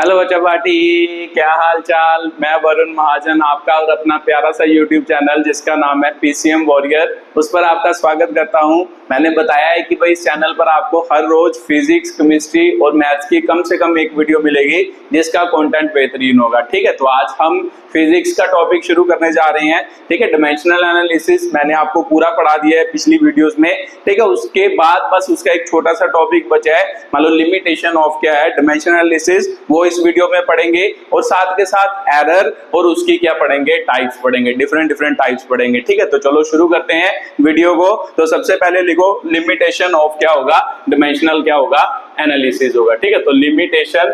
Hello बच्चा party, क्या हाल चाल। मैं वरुण महाजन, आपका और अपना प्यारा सा यूट्यूब चैनल जिसका नाम है पीसीएम वॉरियर, उस पर आपका स्वागत करता हूं। मैंने बताया है कि भाई इस चैनल पर आपको हर रोज फिजिक्स, केमिस्ट्री और मैथ्स की कम से कम एक वीडियो मिलेगी जिसका कंटेंट बेहतरीन होगा। ठीक है, तो आज हम फिजिक्स का टॉपिक शुरू करने जा रहे हैं। ठीक है, डायमेंशनल एनालिसिस मैंने आपको पूरा पढ़ा दिया है पिछली वीडियोस में। ठीक है, उसके बाद बस उसका एक छोटा सा टॉपिक बचा है, मान लो लिमिटेशन ऑफ क्या है डायमेंशनल एनालिसिस, वो इस वीडियो में पढ़ेंगे और साथ के साथ एरर और उसकी क्या पढ़ेंगे, टाइप्स पढ़ेंगे, डिफरेंट टाइप्स पढ़ेंगे। ठीक है, तो चलो शुरू करते हैं वीडियो को। तो सबसे पहले लिखो लिमिटेशन ऑफ क्या होगा, डायमेंशनल क्या होगा, एनालिसिस होगा। ठीक है, तो लिमिटेशन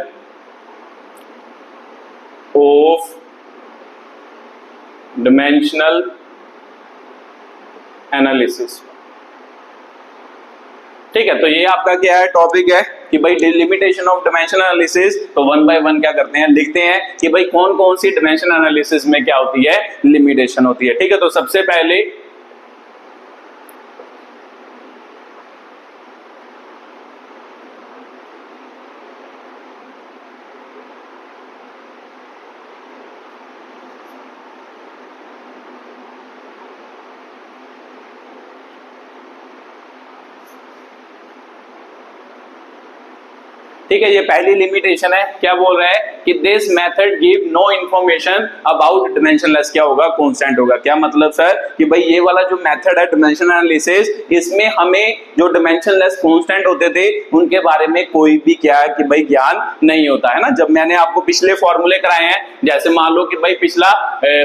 ऑफ डायमेंशनल एनालिसिस। ठीक है, तो ये आपका क्या है, टॉपिक है कि भाई लिमिटेशन ऑफ डायमेंशनल एनालिसिस। तो वन बाय वन क्या करते हैं, लिखते हैं कि भाई कौन कौन सी डायमेंशन एनालिसिस में क्या होती है, लिमिटेशन होती है। ठीक है, तो सबसे पहले ठीक है, ये पहली लिमिटेशन है। क्या बोल रहा है कि this method give no information about dimensionless क्या होगा, कांस्टेंट होगा। क्या मतलब सर कि भाई ये वाला जो मेथड है डायमेंशन एनालिसिस, इसमें हमें जो डायमेंशनलेस कांस्टेंट होते थे उनके बारे में कोई भी क्या है कि भाई ज्ञान नहीं होता है ना। जब मैंने आपको पिछले फॉर्मूले कराए हैं, जैसे मान लो कि भाई पिछला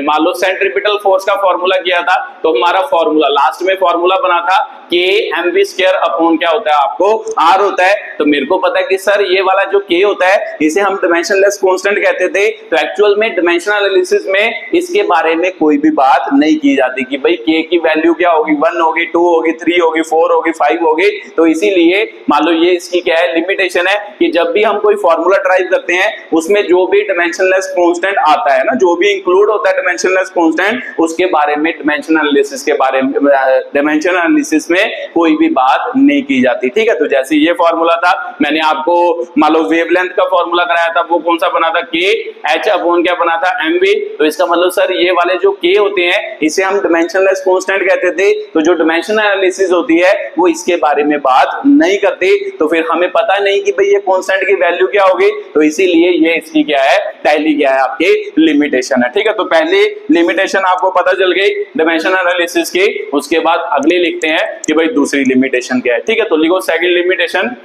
मान लो सेंट्रीपिटल फोर्स का फॉर्मूला किया था, तो हमारा फॉर्मूला लास्ट में फॉर्मूला बना था के mv स्क्वायर अपॉन क्या होता है, आपको r होता है। तो मेरे को पता है कि सर ये वाला जो k होता है इसे हम डायमेंशनलेस कांस्टेंट कहते थे। तो एक्चुअल में डायमेंशनल एनालिसिस में इसके बारे में कोई भी बात नहीं की जाती कि भाई k की वैल्यू क्या होगी, 1 होगी, 2 होगी, 3 होगी, 4 होगी, 5 होगी। तो इसीलिए मान लो ये इसकी क्या है, लिमिटेशन है कि जब भी हम कोई फॉर्मूला ड्राइव करते हैं उसमें जो भी डायमेंशनलेस कांस्टेंट आता है ना, जो भी इंक्लूड होता है डायमेंशनलेस कांस्टेंट, उसके बारे में डायमेंशनल एनालिसिस के बारे में, डायमेंशनल एनालिसिस में कोई भी बात नहीं की जाती। ठीक है, तो जैसे ये फॉर्मूला था, मैंने आपको मान लो वेवलेंथ का फॉर्मूला कराया था, वो कौन सा बना था, के एच अपॉन क्या बना था, mv। तो इसका मतलब सर ये वाले जो के होते हैं इसे हम डायमेंशनलेस कांस्टेंट कहते थे। तो जो डायमेंशनल एनालिसिस होती है वो इसके बारे में बात नहीं करती, तो फिर हमें पता नहीं कि भाई ये कांस्टेंट की वैल्यू क्या होगी। तो इसीलिए ये इसकी क्या है, पहली क्या है, आपकी लिमिटेशन है। ठीक है, तो पहली लिमिटेशन आपको पता चल गई डायमेंशनल एनालिसिस की। उसके बाद अगली लिखते हैं कि भाई दूसरी लिमिटेशन क्या है। ठीक है, तो लिखो सेकंड लिमिटेशन।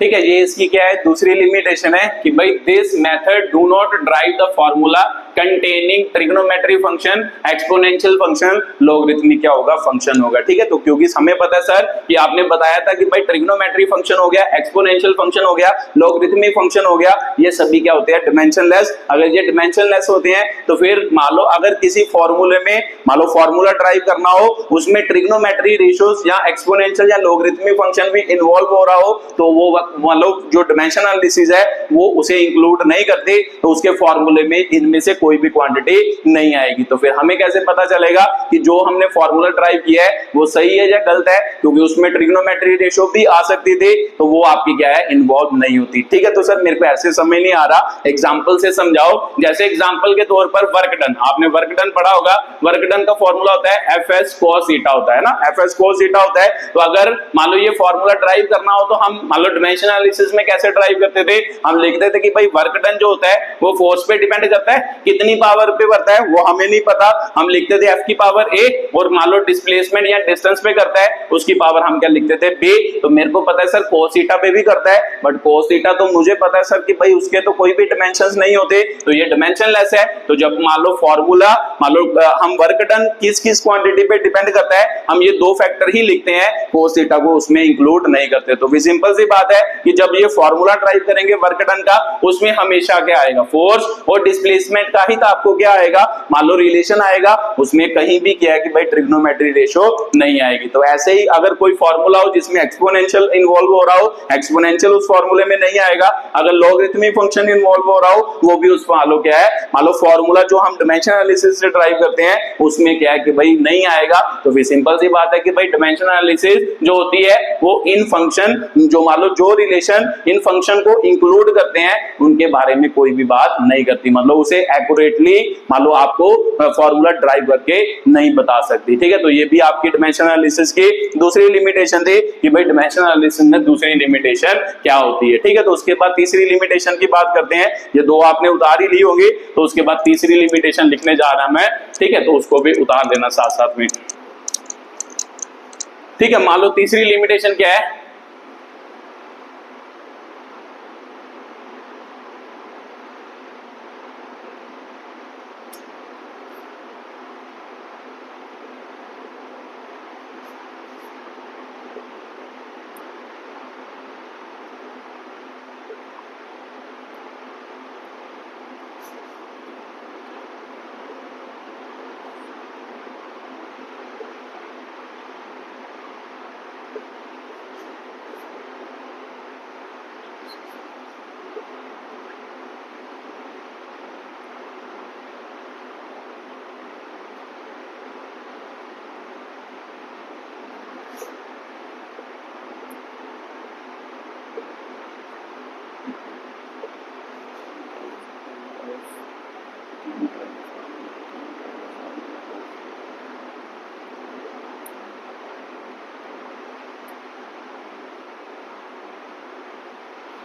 ठीक है, ये इसकी क्या है, दूसरी लिमिटेशन है कि भाई this method do not drive the formula containing trigonometry function, exponential function, logarithmic क्या होगा, फंक्शन होगा। ठीक है, तो क्योंकि हमें पता है सर कि आपने बताया था कि भाई ट्रिग्नोमेट्री फंक्शन हो गया, एक्सपोनेंशियल फंक्शन हो गया, लॉगरिथमिक फंक्शन हो गया, ये सभी क्या होते हैं, डायमेंशनलेस। अगर ये डायमेंशनलेस होते हैं तो फिर मान लो अगर किसी फॉर्मूले में मान लो फॉर्मूला ड्राइव करना हो, उसमें ट्रिग्नोमेट्री रेशियोज या एक्सपोनेंशियल या लॉगरिथमिक फंक्शन भी इन्वॉल्व हो रहा हो, तो वो मान लो जो डायमेंशनल एनालिसिस है वो उसे इंक्लूड नहीं करते, तो उसके फॉर्मूले में इनमें से कोई भी क्वांटिटी नहीं आएगी। तो फिर हमें कैसे पता चलेगा कि जो हमने फॉर्मूला ड्राइव किया है वो सही है या गलत है, क्योंकि उसमें ट्रिग्नोमेट्री रेशियो भी आ सकती थी, तो वो आपकी क्या है, इन्वॉल्व नहीं होती। ठीक है, तो सर मेरे को ऐसे समझ नहीं आ रहा, एग्जांपल से समझाओ। जैसे एग्जांपल के तौर पर वर्क डन, आपने वर्क डन पढ़ा होगा। वर्क डन का फॉर्मूला होता है fs cos थीटा होता है ना, fs cos थीटा होता है। तो अगर मान लो ये फॉर्मूला ड्राइव करना हो तो हम मान लो डायमेंशन एनालिसिस में कैसे ड्राइव करते थे, हम लिखते थे कि भाई वर्क डन जो होता है वो फोर्स पे डिपेंड करता है कि कितनी पावर पे करता है वो हमें नहीं पता, हम लिखते थे f की पावर a, और मान लो डिस्प्लेसमेंट या डिस्टेंस पे करता है उसकी पावर हम क्या लिखते थे b। तो मेरे को पता है सर cos थीटा पे भी करता है, बट cos थीटा तो मुझे पता है सर कि भाई उसके तो कोई भी डिमेंशंस नहीं होते, तो ये डिमेंशनलेस है। तो जब मान लो फॉर्मूला, मान लो हम वर्क डन किस किस क्वांटिटी पे डिपेंड करता है, हम ये दो फैक्टर ही लिखते हैं, cos थीटा को उसमें इंक्लूड नहीं करते। तो भी सिंपल सी बात है कि जब ये फॉर्मूला ड्राइव करेंगे वर्क डन का, उसमें हमेशा क्या आएगा, फोर्स और डिस्प्लेसमेंट का ही तो आपको क्या आएगा, मान लो रिलेशन आएगा, उसमें कहीं भी क्या है कि भाई ट्रिग्नोमेट्री रेशो नहीं आएगी। तो ऐसे ही अगर कोई फॉर्मूला हो जिसमें एक्सपोनेंशियल इन्वॉल्व हो रहा हो, एक्सपोनेंशियल उस फॉर्मूले में नहीं आएगा, अगर लॉगरिथमिक फंक्शन इन्वॉल्व हो रहा हो वो भी उस मान लो क्या है, मान लो फॉर्मूला जो हम डिमेंशन एनालिसिस से ड्राइव करते हैं उसमें क्या है कि भाई नहीं आएगा। तो फिर सिंपल सी बात है कि भाई डिमेंशन एनालिसिस जो होती है वो इन फंक्शन जो मान लो जो रिलेशन इन फंक्शन को इंक्लूड करते हैं उनके बारे में कोई भी बात नहीं करती, मतलब उसे एक्यूरेटली मान लो आपको फॉर्मूला ड्राइव करके नहीं बता सकती। ठीक है, तो ये भी आपकी डिमेंशन एनालिसिस की दूसरी लिमिटेशन थी कि भाई डिमेंशन एनालिसिस में दूसरी लिमिटेशन क्या होती है। ठीक है, तो उसके बाद तीसरी लिमिटेशन की बात करते हैं, ये दो आपने उतार ही ली होगी, तो उसके बाद तीसरी लिमिटेशन लिखने जा रहा मैं। ठीक है, तो उसको भी उतार देना साथ साथ में। ठीक है, मान लो तीसरी लिमिटेशन क्या है,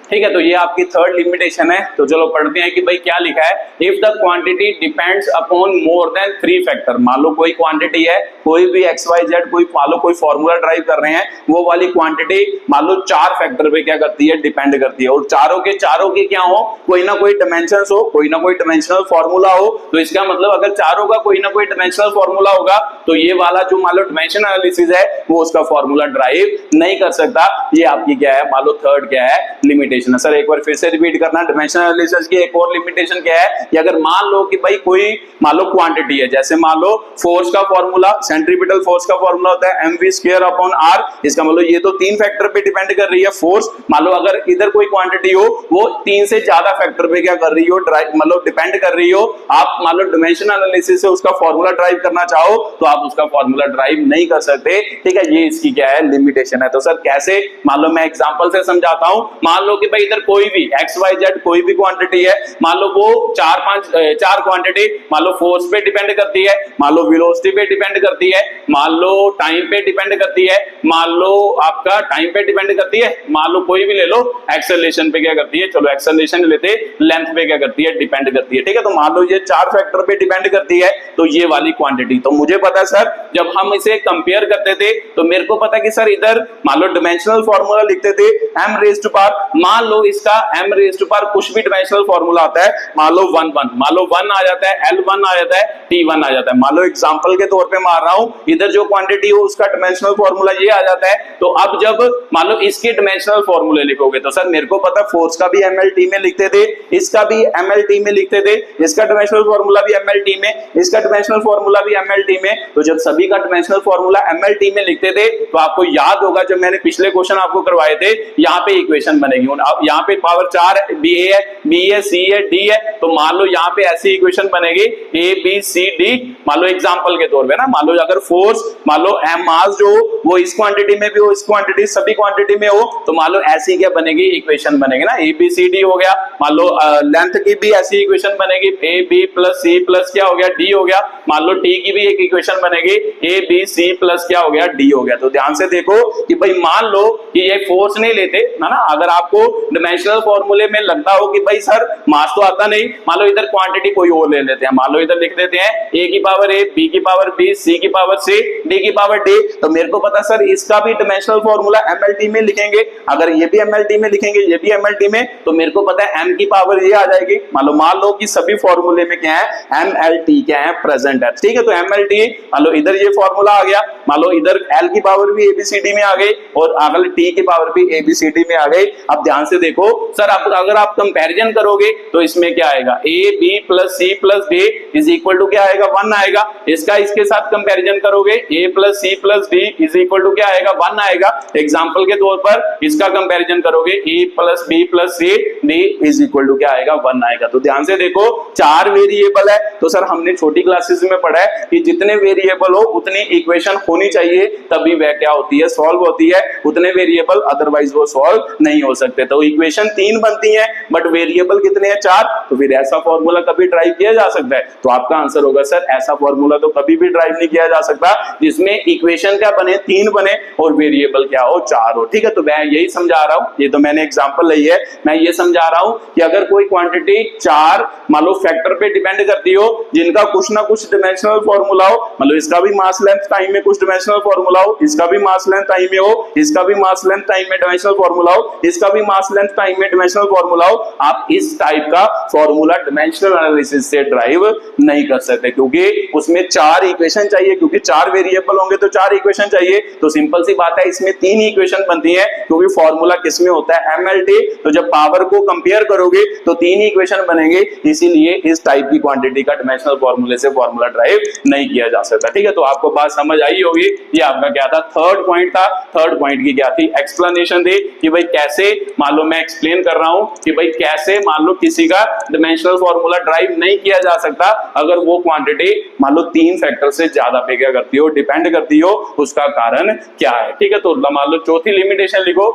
ठीक है, तो ये आपकी थर्ड लिमिटेशन है। तो चलो पढ़ते हैं कि भाई क्या लिखा है, if the quantity depends upon more than 3 factor. मान लो कोई क्वांटिटी है, कोई भी एक्स वाई जेड, कोई मान लो कोई फॉर्मूला ड्राइव कर रहे हैं, वो वाली क्वांटिटी मान लो 4 फैक्टर पे क्या करती है, डिपेंड करती है, और चारों के क्या हो, कोई ना कोई डिमेंशन हो, कोई ना कोई डिमेंशनल फॉर्मूला हो। तो इसका मतलब अगर चारों का कोई ना कोई डिमेंशनल फॉर्मूला होगा तो ये वाला जो मान लो डिमेंशन एनालिसिस है वो उसका फॉर्मूला ड्राइव नहीं कर सकता। ये आपकी क्या है, मान लो थर्ड क्या है, लिमिटेशन। सर एक बार फिर से रिपीट करना, डिमेंशन एनालिसिस की एक और लिमिटेशन क्या है कि अगर मान लो कि भाई कोई मान लो क्वांटिटी है, जैसे मान लो फोर्स का फॉर्मूला, सेंट्रीपिटल फोर्स का फॉर्मूला होता है mv²/r। इसका मतलब ये तो 3 फैक्टर पे डिपेंड कर रही है फोर्स। मान लो अगर इधर कोई क्वांटिटी हो वो 3 से ज्यादा फैक्टर पे क्या कर रही हो, मतलब डिपेंड कर रही हो, आप मान लो डिमेंशन एनालिसिस से उसका फॉर्मूला ड्राइव करना चाहो तो आप उसका फॉर्मूला ड्राइव नहीं कर सकते। ठीक है, ये इसकी क्या है, लिमिटेशन है। तो सर कैसे, मान लो मैं एग्जांपल से समझाता हूं। मान लो कि भाई इधर कोई भी एक्स वाई जेड कोई भी क्वांटिटी है, मान लो वो 4 क्वांटिटी मान लो फोर्स पे डिपेंड करती है, मान लो वेलोसिटी पे डिपेंड करती है, मान लो टाइम पे डिपेंड करती है, मान लो आपका टाइम पे डिपेंड करती है, मान लो कोई भी ले लो, एक्सेलरेशन पे क्या करती है, चलो एक्सेलरेशन लेते, लेंथ पे क्या करती है, डिपेंड करती है। ठीक है, तो मान लो ये 4 फैक्टर पे डिपेंड करती है, तो ये वाली क्वांटिटी तो मुझे पता है सर, जब हम इसे कंपेयर करते थे तो मेरे को पता कि सर इधर मान लो डिमेंशनल फॉर्मूला लिखते थे m⁻⁴। मान लो इसका m⁻⁴ कुछ भी डिमेंशनल फॉर्मूला आता है, मान लो 1 मान लो 1 आ जाता है, L1 आ जाता है, T1 आ जाता है। मान लो एग्जांपल के तौर पे मार रहा हूं, इधर जो क्वांटिटी हो उसका डिमेंशनल फॉर्मूला ये आ जाता है। तो अब जब मान लो इसके डिमेंशनल फॉर्मूले लिखोगे तो सर मेरे को पता फोर्स का भी mLt में लिखते थे, इसका भी mLt में लिखते थे, इसका डिमेंशनल फॉर्मूला भी mLt में, इसका डिमेंशनल फॉर्मूला भी mLt में। तो जब सभी का डिमेंशनल फॉर्मूला mLt में लिखते थे तो आपको याद होगा जब मैंने पिछले क्वेश्चन आपको करवाए थे, यहाँ पे इक्वेशन बनेगी, यहाँ पे पावर 4 बी है, बी है, सी है, डी है, तो मान लो यहाँ पे ऐसी इक्वेशन बनेगी ए बी सी डी। मान लो एग्जांपल के तौर पे ना, मान लो अगर फोर्स मान लो एम मास जो वो इस क्वांटिटी में भी हो, इस क्वांटिटी सभी क्वांटिटी में हो, तो मान लो ऐसी क्या बनेगी, इक्वेशन बनेगी ना, ए बी सी डी हो गया। मान लो लेंथ की भी ऐसी इक्वेशन बनेगी, A B plus C plus क्या हो गया, डी हो गया। मान लो टी की भी एक इक्वेशन बनेगी, ए बी सी प्लस क्या हो गया, डी हो गया। तो ध्यान से देखो कि भाई मान लो कि ये फोर्स नहीं लेते ना, अगर आपको डिमेंशनल फॉर्मूले में लगता हो कि भाई सर मास तो आता नहीं, मान लो इधर क्वांटिटी कोई और ले लेते हैं, मान लो इधर लिख देते हैं a की पावर a, b की पावर b, c की पावर c, d की पावर d, तो मेरे को पता सर इसका भी डिमेंशनल फॉर्मूला mlt में लिखेंगे, अगर ये भी mlt में लिखेंगे ये भी mlt में, तो मेरे को पता है m की पावर ये आ जाएगी। मान लो कि सभी फॉर्मूले में क्या है mlt क्या है प्रेजेंट है, ठीक है। तो mlt मान लो इधर ये फॉर्मूला आ गया, मान लो इधर l की पावर भी abcd में आ गई और अगले t की पावर भी abcd में आ गई। अब ध्यान से देखो सर, अगर आप कंपैरिजन करोगे तो इसमें क्या आएगा a b plus c plus d is equal to क्या आएगा 1 आएगा। इसका इसके साथ कंपैरिजन करोगे a plus c plus d is equal to क्या आएगा 1 आएगा। एग्जांपल के तौर पर इसका कंपैरिजन करोगे a plus b plus c d is equal to क्या आएगा 1 आएगा। तो ध्यान से देखो 4 वेरिएबल है, तो सर हमने छोटी क्लासेस में पढ़ा है कि जितने वेरिएबल हो उतनी इक्वेशन होनी चाहिए तभी वह क्या होती है सॉल्व होती है, उतने वेरिएबल अदरवाइज वो सॉल्व नहीं हो सकते। तो इक्वेशन 3 बनती है बट वेरिएबल कितने हैं 4, तो फिर ऐसा फॉर्मूला कभी ड्राइव किया जा सकता है? तो आपका आंसर होगा सर ऐसा फॉर्मूला तो कभी भी ड्राइव नहीं किया जा सकता जिसमें इक्वेशन क्या बने 3 बने और वेरिएबल क्या हो 4 हो, ठीक है। तो मैं यही समझा रहा हूं, ये तो मैंने एग्जांपल ली है, मैं ये समझा रहा हूं कि अगर कोई क्वांटिटी 4 मान लो फैक्टर पे डिपेंड करती हो जिनका कुछ ना कुछ डिमेंशनल फॉर्मूला हो, मतलब इसका भी मास लेंथ टाइम में कुछ डिमेंशनल फॉर्मूला हो, इसका भी मास लेंथ टाइम में हो, इसका भी मास लेंथ टाइम में डिमेंशनल फॉर्मूला हो, इसका भी मास लेंथ टाइम में डिमेंशनल फॉर्मूला हो, आप इस टाइप का फॉर्मूला डिमेंशनल एनालिसिस से ड्राइव नहीं कर सकते क्योंकि उसमें 4 इक्वेशन चाहिए, क्योंकि 4 वेरिएबल होंगे तो 4 इक्वेशन चाहिए। तो सिंपल सी बात है इसमें 3 इक्वेशन बनती है क्योंकि फॉर्मूला किसमें होता है MLT, तो जब पावर को कंपेयर करोगे तो 3 इक्वेशन बनेंगे, इसीलिए इस टाइप की क्वांटिटी का डिमेंशनल फॉर्मूले से फॉर्मूला ड्राइव नहीं किया जा सकता, ठीक है। तो आपको बात समझ आई होगी, ये आपका क्या था थर्ड पॉइंट था। थर्ड पॉइंट की क्या थी एक्सप्लेनेशन थी कि भाई कैसे मान लो मैं एक्सप्लेन कर रहा हूं कि भाई कैसे मान लो किसी का डिमेंशनल फॉर्मूला ड्राइव नहीं किया जा सकता अगर वो क्वांटिटी मान लो 3 फैक्टर से ज्यादा पे क्या करती हो डिपेंड करती हो, उसका कारण क्या है, ठीक है। तो मान लो चौथी लिमिटेशन लिखो,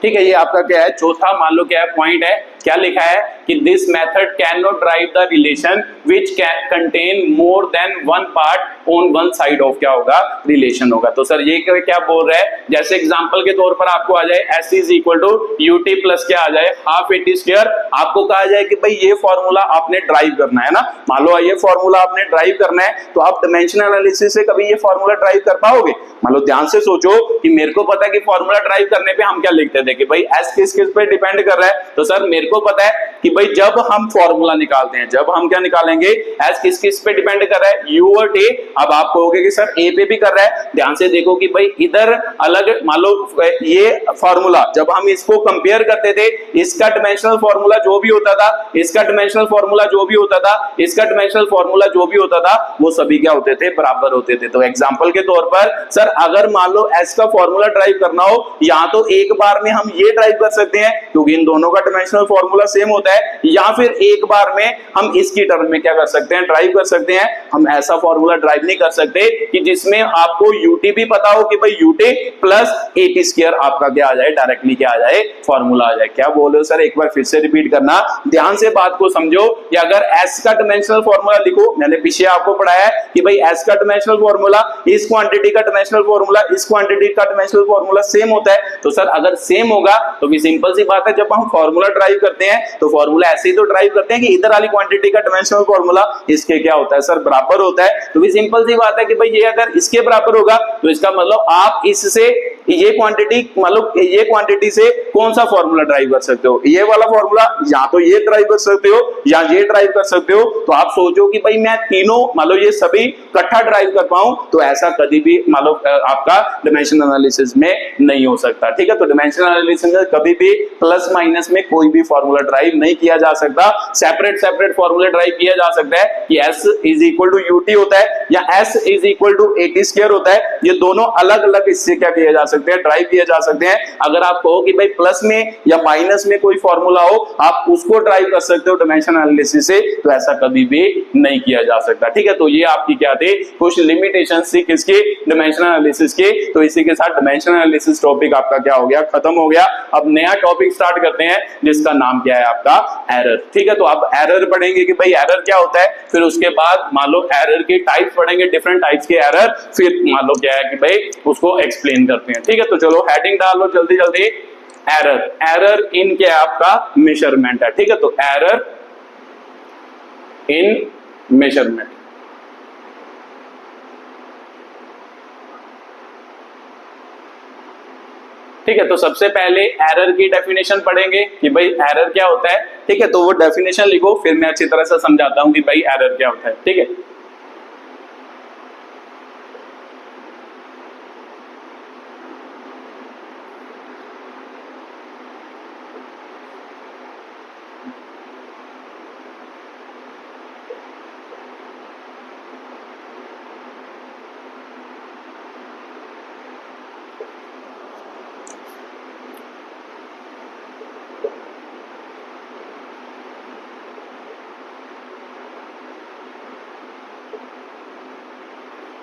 ठीक है। ये आपका क्या है चौथा मान लो क्या है पॉइंट है, क्या लिखा है कि this method can not drive the relation which can contain more than one part on one side of क्या होगा रिलेशन होगा। तो सर ये क्या बोल रहा है, जैसे एग्जांपल के तौर पर आपको आ जाए S is equal to UT plus क्या आ जाए हाफ AT स्क्वायर, आपको कहा जाए कि भाई ये फॉर्मूला आपने ड्राइव करना है ना, मान लो ये फॉर्मूला आपने ड्राइव करना है तो आप डायमेंशनल एनालिसिस से कभी ये फॉर्मूला ड्राइव कर पाओगे? मान लो ध्यान से सोचो कि मेरे को पता है कि फॉर्मूला ड्राइव करने पे हम क्या लिखते थे कि भाई S किस पे डिपेंड कर रहा है, तो सर मेरे को पता है कि भाई जब हम फॉर्मूला निकालते हैं, जब हम क्या निकालेंगे S किस पे डिपेंड कर रहा है U और T। अब आप कहोगे कि सर A पे भी कर रहा है, ध्यान से देखो कि भाई इधर अलग मान लो ये फॉर्मूला जब हम इसको कंपेयर करते थे, इसका डायमेंशनल फॉर्मूला जो भी होता था, इसका डायमेंशनल फॉर्मूला जो भी होता था, इसका डायमेंशनल फॉर्मूला जो भी होता था, वो सभी क्या होते थे बराबर होते थे। तो एग्जांपल के तौर पर सर अगर मान लो S का फॉर्मूला ड्राइव करना हो, या तो एक बार में हम ये ड्राइव कर सकते हैं क्योंकि इन दोनों का डायमेंशनल फॉर्मूला सेम होता है, या फिर एक बार में हम इसकी टर्म में क्या कर सकते हैं ड्राइव कर सकते हैं। हम ऐसा फॉर्मूला ड्राइव नहीं कर सकते कि जिसमें आपको UT भी पता हो कि भाई UT प्लस AT स्क्वायर आपका क्या आ जाए डायरेक्टली क्या आ जाए फॉर्मूला आ जाए। क्या बोल रहे हो सर, एक बार फिर से रिपीट करना, ध्यान से बात को समझो कि अगर S का डायमेंशनल फॉर्मूला लिखो, मैंने पीछे आपको पढ़ाया है कि भाई S का डायमेंशनल फॉर्मूला इस क्वांटिटी का डायमेंशनल फॉर्मूला इस क्वांटिटी का डायमेंशनल फॉर्मूला सेम होता है। तो सर अगर सेम होगा तो भी सिंपल सी बात है, जब हम फॉर्मूला ड्राइव करते हैं तो फॉर्मूला ऐसे ही तो ड्राइव करते हैं कि इधर वाली क्वांटिटी का डायमेंशनल फॉर्मूला इसके क्या होता है सर बराबर होता है। तो भी सिंपल सी बात है कि भाई ये अगर इसके बराबर होगा तो इसका मतलब आप इससे ये क्वांटिटी मतलब ये क्वांटिटी से कौन सा फॉर्मूला ड्राइव कर सकते हो, ये वाला फॉर्मूला, या तो ये ड्राइव कर सकते हो या ये ड्राइव कर सकते हो। तो आप सोचो कि भाई मैं तीनों मतलब ये सभी इकट्ठा ड्राइव कर पाऊं, तो ऐसा कभी भी मतलब आपका डायमेंशन एनालिसिस में नहीं हो सकता। ठीक है, तो डायमेंशन एनालिसिस में कभी भी प्लस माइनस में कोई भी फॉर्मूला ड्राइव नहीं किया जा सकता। सेपरेट सेपरेट फॉर्मूला ड्राइव किया जा सकता है कि S is equal to UT होता है या S is equal to AT square होता है। ये दोनों अलग अलग इससे क्या किया जा सकते हैं, ड्राइव किए जा सकते हैं। अगर आप कहो कि भाई प्लस में या माइनस में कोई फॉर्मूला हो, आप उसको ड्राइव कर सकते हो डायमेंशन एनालिसिस से, तो ऐसा कभी भी नहीं किया जा सकता। ठीक है, तो ये आपकी क्या थे, कुछ लिमिटेशंस थी किसके, डायमेंशन एनालिसिस के। तो इसी के साथ डायमेंशन एनालिसिस टॉपिक आपका क्या हो गया, खत्म हो गया। अब नया टॉपिक स्टार्ट करते हैं जिसका नाम क्या है आपका, एरर। ठीक है, तो अब एरर पढ़ेंगे कि भाई एरर क्या होता है, फिर उसके बाद मान लो एरर के टाइप्स पढ़ेंगे, डिफरेंट टाइप्स के एरर, फिर मान लो क्या है कि भाई उसको एक्सप्लेन करते हैं। ठीक है, तो चलो हेडिंग डाल लो जल्दी जल्दी। एरर, एरर इन क्या आपका मेजरमेंट है। ठीक है, तो एरर इन मेजरमेंट। ठीक है, तो सबसे पहले एरर की डेफिनेशन पढ़ेंगे कि भाई एरर क्या होता है। ठीक है, तो वो डेफिनेशन लिखो, फिर मैं अच्छी तरह से समझाता हूं कि भाई एरर क्या होता है। ठीक है,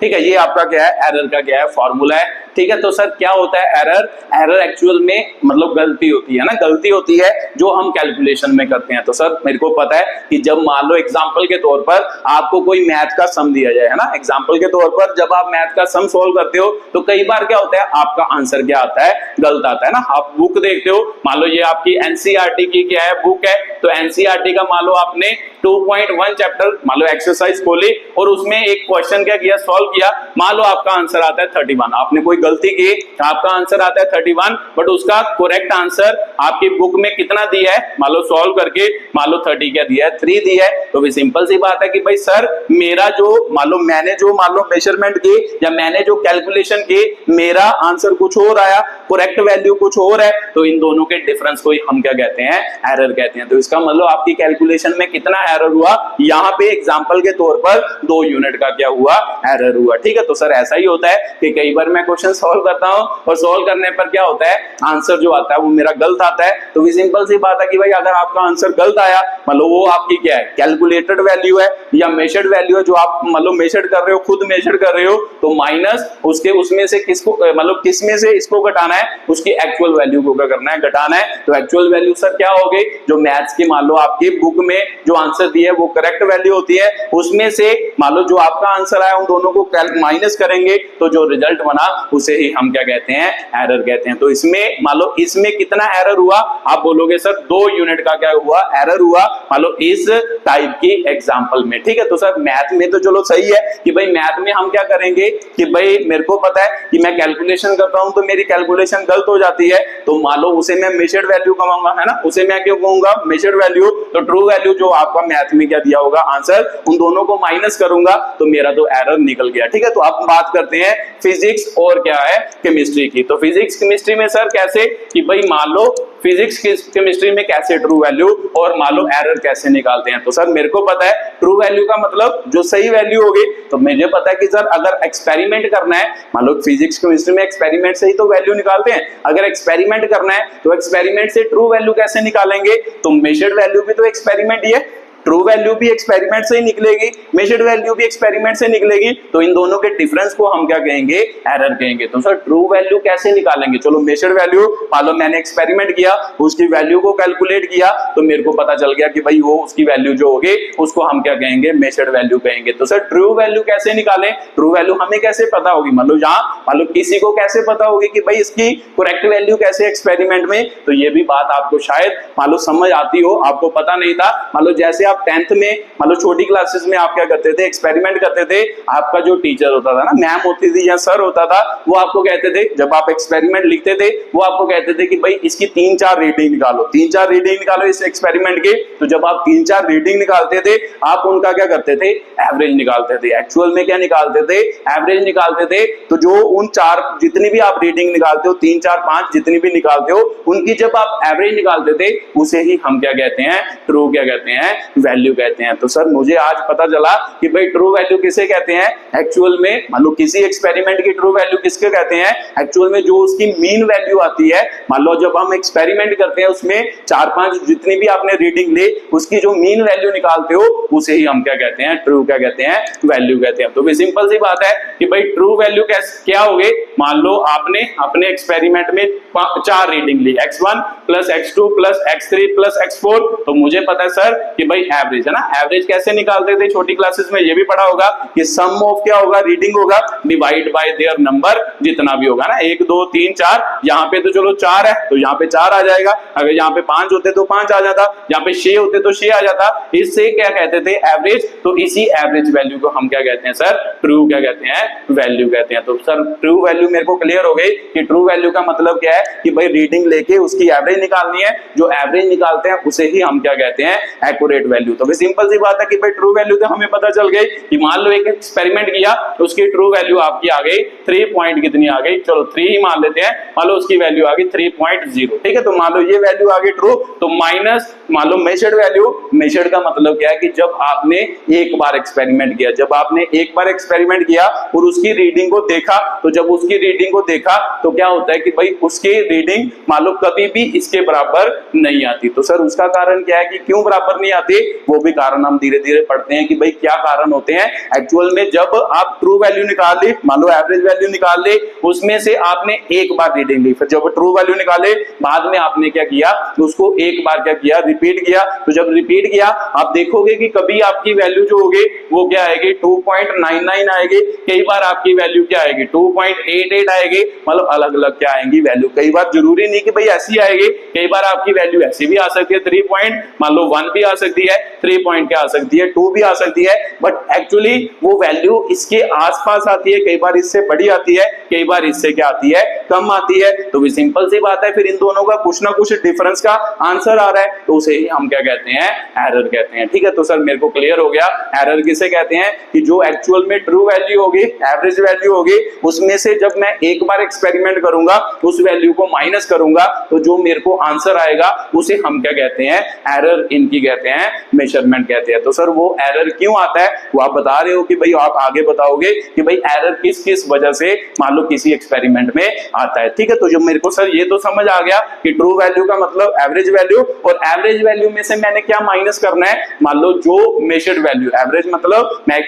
ठीक है, ये आपका क्या है, एरर का क्या है, फॉर्मूला है। ठीक है, तो सर क्या होता है एरर, एरर एक्चुअल में मतलब गलती होती है ना, गलती होती है जो हम कैलकुलेशन में करते हैं। तो सर मेरे को पता है कि जब मान लो एग्जांपल के तौर पर आपको कोई मैथ का सम दिया जाए, है ना, एग्जांपल के तौर पर जब आप मैथ का सम सॉल्व करते हो तो कई बार क्या होता है, आपका आंसर क्या आता है, गलत आता है ना। आप बुक देखते हो, मान लो ये आपकी एनसीईआरटी की क्या है, बुक है, तो एनसीईआरटी का मान लो आपने 2.1 चैप्टर मान लो एक्सरसाइज खोली और उसमें एक क्वेश्चन क्या किया, सॉल्व किया, मान लो आपका आंसर आता है 31। आपने कोई गलती की, आपका आंसर आता है 31, बट उसका करेक्ट आंसर आपकी बुक में कितना दिया है, मान लो सॉल्व करके मान लो 30 क्या दिया है, 3 दिया है। तो भी सिंपल सी बात है कि भाई सर मेरा जो मान लो मैंने जो मान लो मेजरमेंट की या मैंने जो कैलकुलेशन की, मेरा आंसर कुछ और आया, करेक्ट वैल्यू कुछ और है, तो इन दोनों के डिफरेंस को हम क्या कहते हैं, एरर कहते हैं। तो इसका मतलब आपकी कैलकुलेशन में कितना एरर हुआ, यहाँ पे एग्जांपल के तौर पर 2 यूनिट का क्या हुआ, एरर हुआ। ठीक है, तो सर ऐसा ही होता है कि कई बार मैं क्वेश्चन सॉल्व करता हूं और सॉल्व करने पर क्या होता है, आंसर जो आता है वो मेरा गलत आता है। तो भी सिंपल सी बात है कि भाई अगर आपका आंसर गलत आया, मतलब वो आपकी क्या है, कैलकुलेटेड वैल्यू है या मेजर्ड वैल्यू है, जो आप मतलब मेजर कर रहे हो, खुद मेजर कर रहे हो, तो माइनस उसके उसमें से किसको मतलब किस में से इसको घटाना है, उसकी एक्चुअल वैल्यू को क्या करना है, घटाना है। तो एक्चुअल वैल्यू सर क्या होगी, जो मैथ्स की मान लो आपकी बुक में जो आंसर दिए वो करेक्ट वैल्यू होती है, उसमें से मान लो जो आपका आंसर आया उन दोनों को माइनस करेंगे तो जो रिजल्ट बना उसे ही हम क्या कहते हैं, एरर कहते हैं। तो इसमें मान लो इसमें कितना एरर हुआ, आप बोलोगे सर 2 यूनिट का क्या हुआ, एरर हुआ, मान लो इस टाइप की एग्जांपल में। ठीक है, तो सर मैथ में तो चलो सही है कि भाई मैथ में हम क्या करेंगे कि भाई मेरे को पता है कि मैं कैलकुलेशन करता हूं तो मेरी कैलकुलेशन गलत हो जाती है, तो मान लो उसे मैं मेजर्ड वैल्यू कमाऊंगा, है ना, उसे मैं क्यों कहूंगा मेजर्ड वैल्यू। तो ट्रू वैल्यू जो आपका मैथ में क्या दिया होगा आंसर, उन दोनों को माइनस करूंगा तो मेरा तो एरर निकल गया। ठीक है, तो अब बात करते हैं फिजिक्स और क्या है, केमिस्ट्री की। तो फिजिक्स केमिस्ट्री में सर कैसे कि भाई मान लो फिजिक्स केमिस्ट्री में कैसे ट्रू वैल्यू और मान लो एरर कैसे निकालते हैं। तो सर मेरे को पता है ट्रू वैल्यू का मतलब जो सही वैल्यू होगी, तो मुझे पता है कि सर अगर एक्सपेरिमेंट करना है, मान लो फिजिक्स केमिस्ट्री में एक्सपेरिमेंट से ही तो वैल्यू निकालते हैं, अगर एक्सपेरिमेंट करना है तो एक्सपेरिमेंट से ट्रू वैल्यू कैसे निकालेंगे, तो मेजर्ड वैल्यू भी तो एक्सपेरिमेंट ही है, ट्रू वैल्यू भी एक्सपेरिमेंट से ही निकलेगी, मेजर्ड वैल्यू भी एक्सपेरिमेंट से निकलेगी, तो इन दोनों के डिफरेंस को हम क्या कहेंगे, एरर कहेंगे। तो सर ट्रू वैल्यू कैसे निकालेंगे, चलो मेजर्ड वैल्यू मान लो मैंने एक्सपेरिमेंट किया, उसकी वैल्यू को कैलकुलेट किया, तो मेरे को पता चल गया कि भाई वो उसकी वैल्यू जो होगी उसको हम क्या कहेंगे, मेजर्ड वैल्यू कहेंगे। तो सर ट्रू वैल्यू कैसे निकालें, ट्रू वैल्यू हमें कैसे पता होगी, मान लो यहाँ मान लो किसी को कैसे पता होगी कि भाई इसकी करेक्ट वैल्यू कैसे एक्सपेरिमेंट में, तो ये भी बात आपको शायद मान लो समझ आती हो, आपको पता नहीं था। मान लो जैसे आप आप 10th में मतलब छोटी क्लासेस में आप क्या करते थे, एक्सपेरिमेंट करते थे, आपका जो टीचर होता था ना, मैम होती थी या सर होता था, वो आपको कहते थे, जब आप एक्सपेरिमेंट लिखते थे वो आपको कहते थे कि भाई इसकी 3-4 रीडिंग निकालो, 3-4 रीडिंग निकालो इस एक्सपेरिमेंट के। तो जब आप 3-4 रीडिंग निकालते थे, आप उनका क्या करते थे, एवरेज निकालते थे। एक्चुअल में क्या निकालते थे, एवरेज निकालते थे। तो जो उन 4 जितनी भी आप रीडिंग निकालते हो, 3, 4, 5 जितनी भी निकालते हो, उनकी जब आप एवरेज निकालते थे, उसे ही हम क्या कहते हैं, ट्रू क्या कहते हैं, वैल्यू कहते हैं। तो सर मुझे आज पता चला कि भाई ट्रू वैल्यू किसे कहते हैं एक्चुअल में, मान लो किसी एक्सपेरिमेंट की ट्रू वैल्यू किसके कहते हैं एक्चुअल में, जो उसकी मीन वैल्यू आती है। मान लो जब हम एक्सपेरिमेंट करते हैं, उसमें 4-5 जितनी भी आपने रीडिंग ली, उसकी जो मीन वैल्यू निकालते हो, उसे ही हम क्या कहते हैं, ट्रू क्या कहते हैं, वैल्यू कहते हैं। तो भी सिंपल सी बात है कि भाई ट्रू वैल्यू क्या हो गई। मान लो आपने अपने एक्सपेरिमेंट में 4 रीडिंग ली, x1 plus x2 plus x3 plus x4। तो मुझे पता है सर कि भाई एवरेज है ना, एवरेज कैसे निकालते थे, छोटी क्लासेस में ये भी पढ़ा होगा कि सम ऑफ क्या होगा, रीडिंग होगा, डिवाइड बाय देयर नंबर, जितना भी होगा ना, 1 2 3 4। यहाँ पे तो चलो 4 है तो यहाँ पे 4 आ जाएगा, अगर यहाँ पे 5 होते तो 5 आ जाता, यहाँ पे 6 होते तो 6 आ जाता। इससे क्या कहते थे, एवरेज। तो इसी एवरेज वैल्यू को हम क्या कहते हैं सर, ट्रू क्या कहते हैं, वैल्यू कहते हैं। तो सर ट्रू वैल्यू मेरे को क्लियर हो गई कि ट्रू वैल्यू का मतलब क्या है कि भाई रीडिंग लेके उसकी एवरेज निकालनी है, जो एवरेज निकालते हैं उसे ही हम क्या कहते हैं, एक्यूरेट वैल्यू। तो सिंपल सी बात है कि भाई ट्रू वैल्यू तो हमें पता चल गई कि मान लो एक एक्सपेरिमेंट किया तो उसकी ट्रू वैल्यू आपकी आ गई 3 पॉइंट कितनी आ गई, चलो 3 ही मान लेते हैं, मान लो उसकी वैल्यू आ गई 3.0। ठीक है, तो मान लो ये वैल्यू आ गई ट्रू। तो माइनस मान लो मेजर्ड वैल्यू, मेजर्ड का मतलब क्या है कि जब आपने एक बार एक्सपेरिमेंट किया, जब आपने एक बार एक्सपेरिमेंट किया और उसकी रीडिंग को देखा, तो जब उसकी रीडिंग को देखा तो क्या होता है कि भाई उसकी रीडिंग मान लो कभी भी इसके बराबर नहीं आती। तो सर उसका कारण क्या है कि क्यों बराबर नहीं आती, वो भी कारण हम धीरे धीरे पढ़ते हैं कि भाई क्या कारण होते हैं एक्चुअल में। जब आप ट्रू वैल्यू निकाल ली, मान लो एवरेज वैल्यू निकाल ली, उसमें से आपने एक बार रीडिंग ली, फिर जब ट्रू वैल्यू निकाले बाद में आपने क्या किया, उसको एक बार क्या किया, रिपीट किया। तो जब रिपीट किया आप देखोगे कि कभी आपकी वैल्यू जो होगी वो क्या आएगी, 2.99 आएगी, कई बार आपकी वैल्यू क्या आएगी, 2.88 आएगी। मतलब अलग अलग क्या आएंगी वैल्यू, कई बार जरूरी नहीं कि भाई ऐसी आएगी, कई बार आपकी वैल्यू ऐसी भी आ सकती है, 3 पॉइंट मान लो 1 भी आ सकती है, 3 पॉइंट क्या आ सकती है, 2 भी आ सकती है। बट एक्चुअली वो वैल्यू इसके आसपास आती है, कई बार इससे बड़ी आती है, कई बार इससे क्या आती है, कम आती है। तो भी सिंपल सी बात है, फिर इन दोनों का कुछ ना कुछ डिफरेंस का आंसर आ रहा है, तो उसे ही हम क्या कहते हैं, एरर कहते हैं। ठीक है, तो सर मेरे को क्लियर हो गया एरर किसे कहते हैं कि जो एक्चुअल में ट्रू वैल्यू होगी, एवरेज वैल्यू होगी, उसमें से जब मैं एक बार एक्सपेरिमेंट करूंगा उस वैल्यू को माइनस करूंगा, तो जो मेरे को आंसर आएगा उसे हम क्या कहते हैं, एरर इनकी कहते हैं, मेजरमेंट कहते हैं। तो सर वो एरर क्यों आता है वो आप बता रहे हो कि भाई आप आगे बताओगे कि भाई एरर किस किस वजह से मान लो किसी एक्सपेरिमेंट में आता है। ठीक है, तो जो मेरे को सर ये तो समझ आ गया कि ट्रू वैल्यू का मतलब एवरेज वैल्यू, और एवरेज वैल्यू में से मैंने क्या माइनस करना है, मान लो जो मेजर्ड वैल्यू, एवरेज मतलब मैं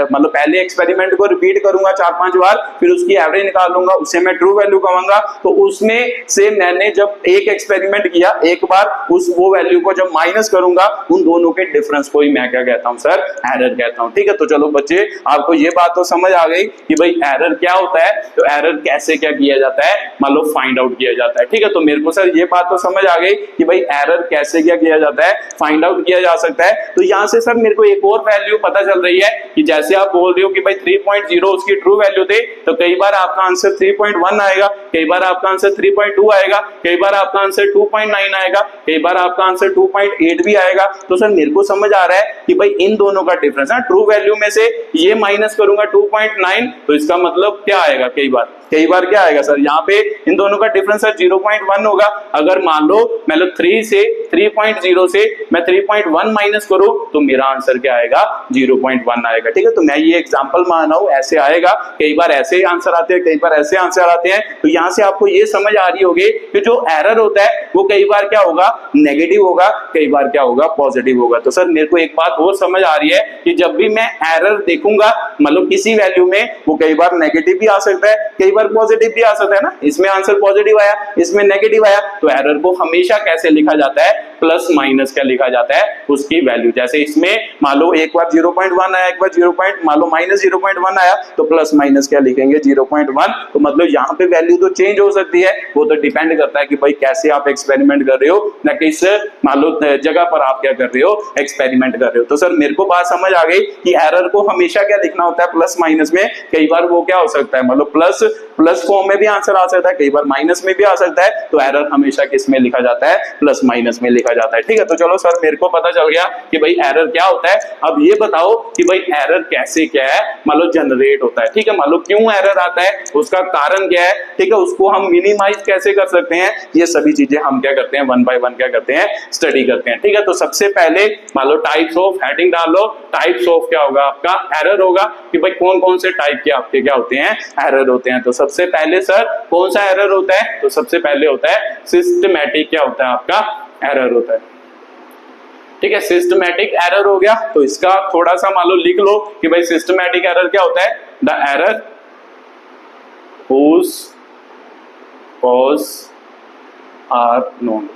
मतलब पहले एक्सपेरिमेंट को रिपीट करूंगा 4-5 बार, फिर उसकी एवरेज निकाल लूंगा, उससे मैं ट्रू वैल्यू कहूंगा। तो उसमें से मैंने जब एक एक्सपेरिमेंट किया एक बार, उस वो वैल्यू को जब माइनस करूंगा, उन दोनों के डिफरेंस को ही मैं क्या कहता हूं सर, एरर कहता हूं। ठीक है, तो चलो बच्चे आपको ये बात तो समझ आ गई कि भाई एरर क्या होता है, तो एरर कैसे क्या किया जाता है, मान लो फाइंड आउट किया जाता है। ठीक है, तो मेरे को सर ये बात तो समझ आ गई कि भाई एरर कैसे क्या किया जाता है, फाइंड आउट किया जा सकता है। तो यहां से सर मेरे को एक और वैल्यू पता चल रही है कि जैसे आप बोल रहे हो कि भाई 3.0 उसकी ट्रू वैल्यू थे, तो कई बार आपका आंसर 3.1 आएगा, कई बार आपका आंसर 3.2 आएगा, कई बार आपका आंसर 2.9 आएगा, कई बार आपका आंसर 2.8 भी आएगा। तो सर मेरे को समझ आ रहा है कि भाई इन दोनों का डिफरेंस है, ट्रू वैल्यू में से ये माइनस करूंगा 2.9, तो इसका मतलब क्या आएगा, कई बार क्या आएगा सर, यहाँ पे इन दोनों का डिफरेंस सर 0.1 होगा। अगर मान लो 3 से 3.0 से मैं 3.1 माइनस करूं तो मेरा आंसर क्या आएगा, 0.1 आएगा। ठीक है, तो मैं ये एग्जांपल मान रहा हूं, ऐसे आएगा, कई बार ऐसे आंसर आते हैं, कई बार ऐसे आंसर आते हैं। तो यहां से आपको ये समझ आ रही होगी कि जो एरर होता है वो कई बार क्या होगा, नेगेटिव होगा, कई बार क्या होगा, पॉजिटिव होगा। तो सर मेरे को एक बात और समझ आ रही है कि जब भी मैं एरर देखूंगा मतलब किसी वैल्यू में, वो कई बार नेगेटिव भी आ सकता है, कई बार पॉजिटिव भी आ सकता है ना। इसमें आंसर पॉजिटिव आया, इसमें नेगेटिव आया, तो एरर को हमेशा कैसे लिखा जाता है, प्लस माइनस क्या लिखा जाता है, उसकी वैल्यू। जैसे इसमें मान लो एक बार 0.1 आया, एक बार मान लो माइनस 0.1 आया, तो प्लस माइनस क्या लिखेंगे 0.1। तो मतलब यहाँ पे वैल्यू तो चेंज हो सकती है, वो तो डिपेंड करता है कि भाई कैसे आप एक्सपेरिमेंट कर रहे हो, ना किस मान लो जगह पर आप क्या कर रहे हो, एक्सपेरिमेंट कर रहे हो। तो सर मेरे को बात समझ आ गई कि एरर को हमेशा क्या लिखना होता है, प्लस माइनस में। कई बार वो क्या हो सकता है, मतलब प्लस फॉर्म में भी आंसर आ सकता है, कई बार माइनस में भी आ सकता है। तो एरर हमेशा किस में लिखा जाता है, प्लस माइनस में लिखा जाता है। ठीक है, तो चलो सर मेरे को पता चल गया कि भाई एरर क्या होता है। अब ये बताओ कि भाई एरर कैसे क्या है, मान लो जनरेट होता है। ठीक है, मान लो क्यों एरर आता है, उसका कारण क्या है। ठीक है, उसको हम मिनिमाइज कैसे कर सकते हैं, ये सभी चीजें हम क्या करते हैं, वन बाय वन क्या करते हैं, स्टडी करते हैं। ठीक है, तो सबसे पहले मान लो टाइप्स ऑफ, हेडिंग डाल लो, टाइप्स ऑफ क्या होगा आपका, एरर होगा कि भाई कौन कौन से टाइप के आपके क्या होते हैं, एरर होते हैं। तो सबसे पहले सर कौन सा एरर होता है, तो सबसे पहले होता है सिस्टमैटिक क्या होता है आपका, एरर होता है। ठीक है, सिस्टमैटिक एरर हो गया। तो इसका थोड़ा सा मान लो लिख लो कि भाई सिस्टमैटिक एरर क्या होता है, the error whose cause are known।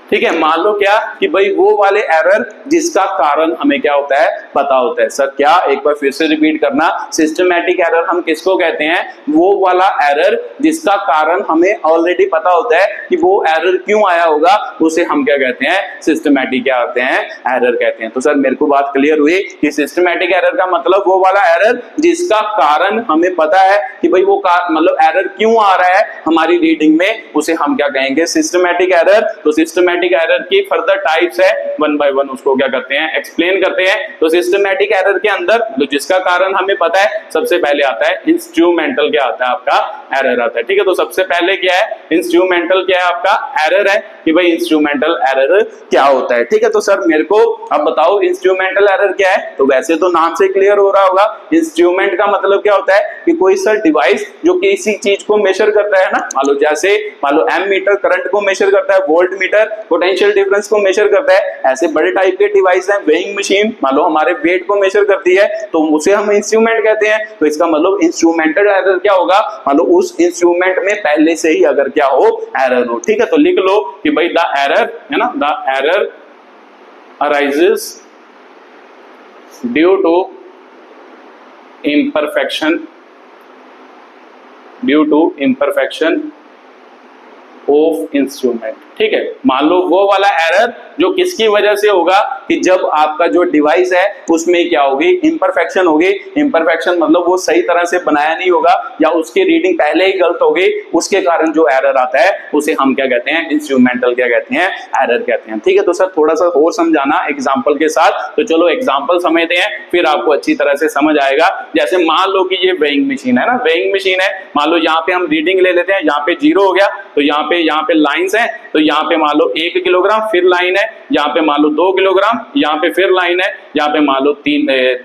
ठीक है, मान लो क्या कि भाई वो वाले एरर जिसका कारण हमें क्या होता है, पता होता है। सर क्या, एक बार फिर से रिपीट करना, सिस्टमैटिक एरर हम किसको कहते हैं, वो वाला एरर जिसका कारण हमें ऑलरेडी पता होता है कि वो एरर क्यों आया होगा, उसे हम क्या कहते हैं, सिस्टमैटिक क्या होते हैं, एरर कहते हैं। तो सर मेरे को बात क्लियर हुई कि सिस्टमैटिक एरर का मतलब वो वाला एरर जिसका कारण हमें पता है कि भाई वो मतलब एरर क्यों आ रहा है हमारी रीडिंग में, उसे हम क्या कहेंगे, सिस्टमैटिक एरर। तो सिस्टमैटिक एरर की फर्दर टाइप्स है, वन बाय वन उसको क्या करते हैं, एक्सप्लेन करते हैं। तो सिस्टमैटिक एरर के अंदर तो जिसका कारण हमें पता है, सबसे पहले आता है इंस्ट्रूमेंटल क्या आता है आपका, एरर आता है। ठीक है, तो सबसे पहले क्या है, इंस्ट्रूमेंटल क्या है आपका, एरर है कि भाई इंस्ट्रूमेंटल एरर क्या होता है। ठीक है, तो सर मेरे को अब बताओ इंस्ट्रूमेंटल एरर क्या है। तो वैसे तो नाम से क्लियर हो रहा होगा, इंस्ट्रूमेंट का मतलब क्या होता है कि कोई सर डिवाइस जो किसी चीज को मेजर करता है ना, मान लो जैसे मान लो एमीटर करंट को मेजर करता है, वोल्ट मीटर पोटेंशियल डिफरेंस को मेजर करता है। ऐसे बड़े टाइप के डिवाइस हैं, वेइंग मशीन मान लो हमारे वेट को मेजर करती है, तो उसे हम इंस्ट्रूमेंट कहते हैं। तो इसका मतलब इंस्ट्रूमेंटल एरर क्या होगा, मान लो उस इंस्ट्रूमेंट में पहले से ही अगर क्या हो, एरर हो। ठीक है, तो लिख लो कि भाई द एरर है ना, the error arises due to imperfection of instrument. ठीक है, मान लो वो वाला एरर जो किसकी वजह से होगा कि जब आपका जो डिवाइस है उसमें क्या होगी, इंपरफेक्शन होगी। इंपरफेक्शन मतलब वो सही तरह से बनाया नहीं होगा या उसकी रीडिंग पहले ही गलत होगी, उसके कारण जो एरर आता है उसे हम क्या कहते हैं, इंस्ट्रूमेंटल क्या कहते हैं, एरर कहते हैं। ठीक है, तो सर थोड़ा सा और समझाना एग्जाम्पल के साथ। तो चलो एग्जाम्पल समझते हैं, फिर आपको अच्छी तरह से समझ आएगा। जैसे मान लो कि ये वेइंग मशीन है ना, वेइंग मशीन है, मान लो यहाँ पे हम रीडिंग ले लेते हैं, यहाँ पे 0 हो गया, तो यहाँ पे लाइंस है, तो यहाँ पे मान लो 1 किलोग्राम, फिर लाइन है, यहाँ पे मान लो 2 किलोग्राम, यहाँ पे फिर लाइन है, यहाँ पे मान लो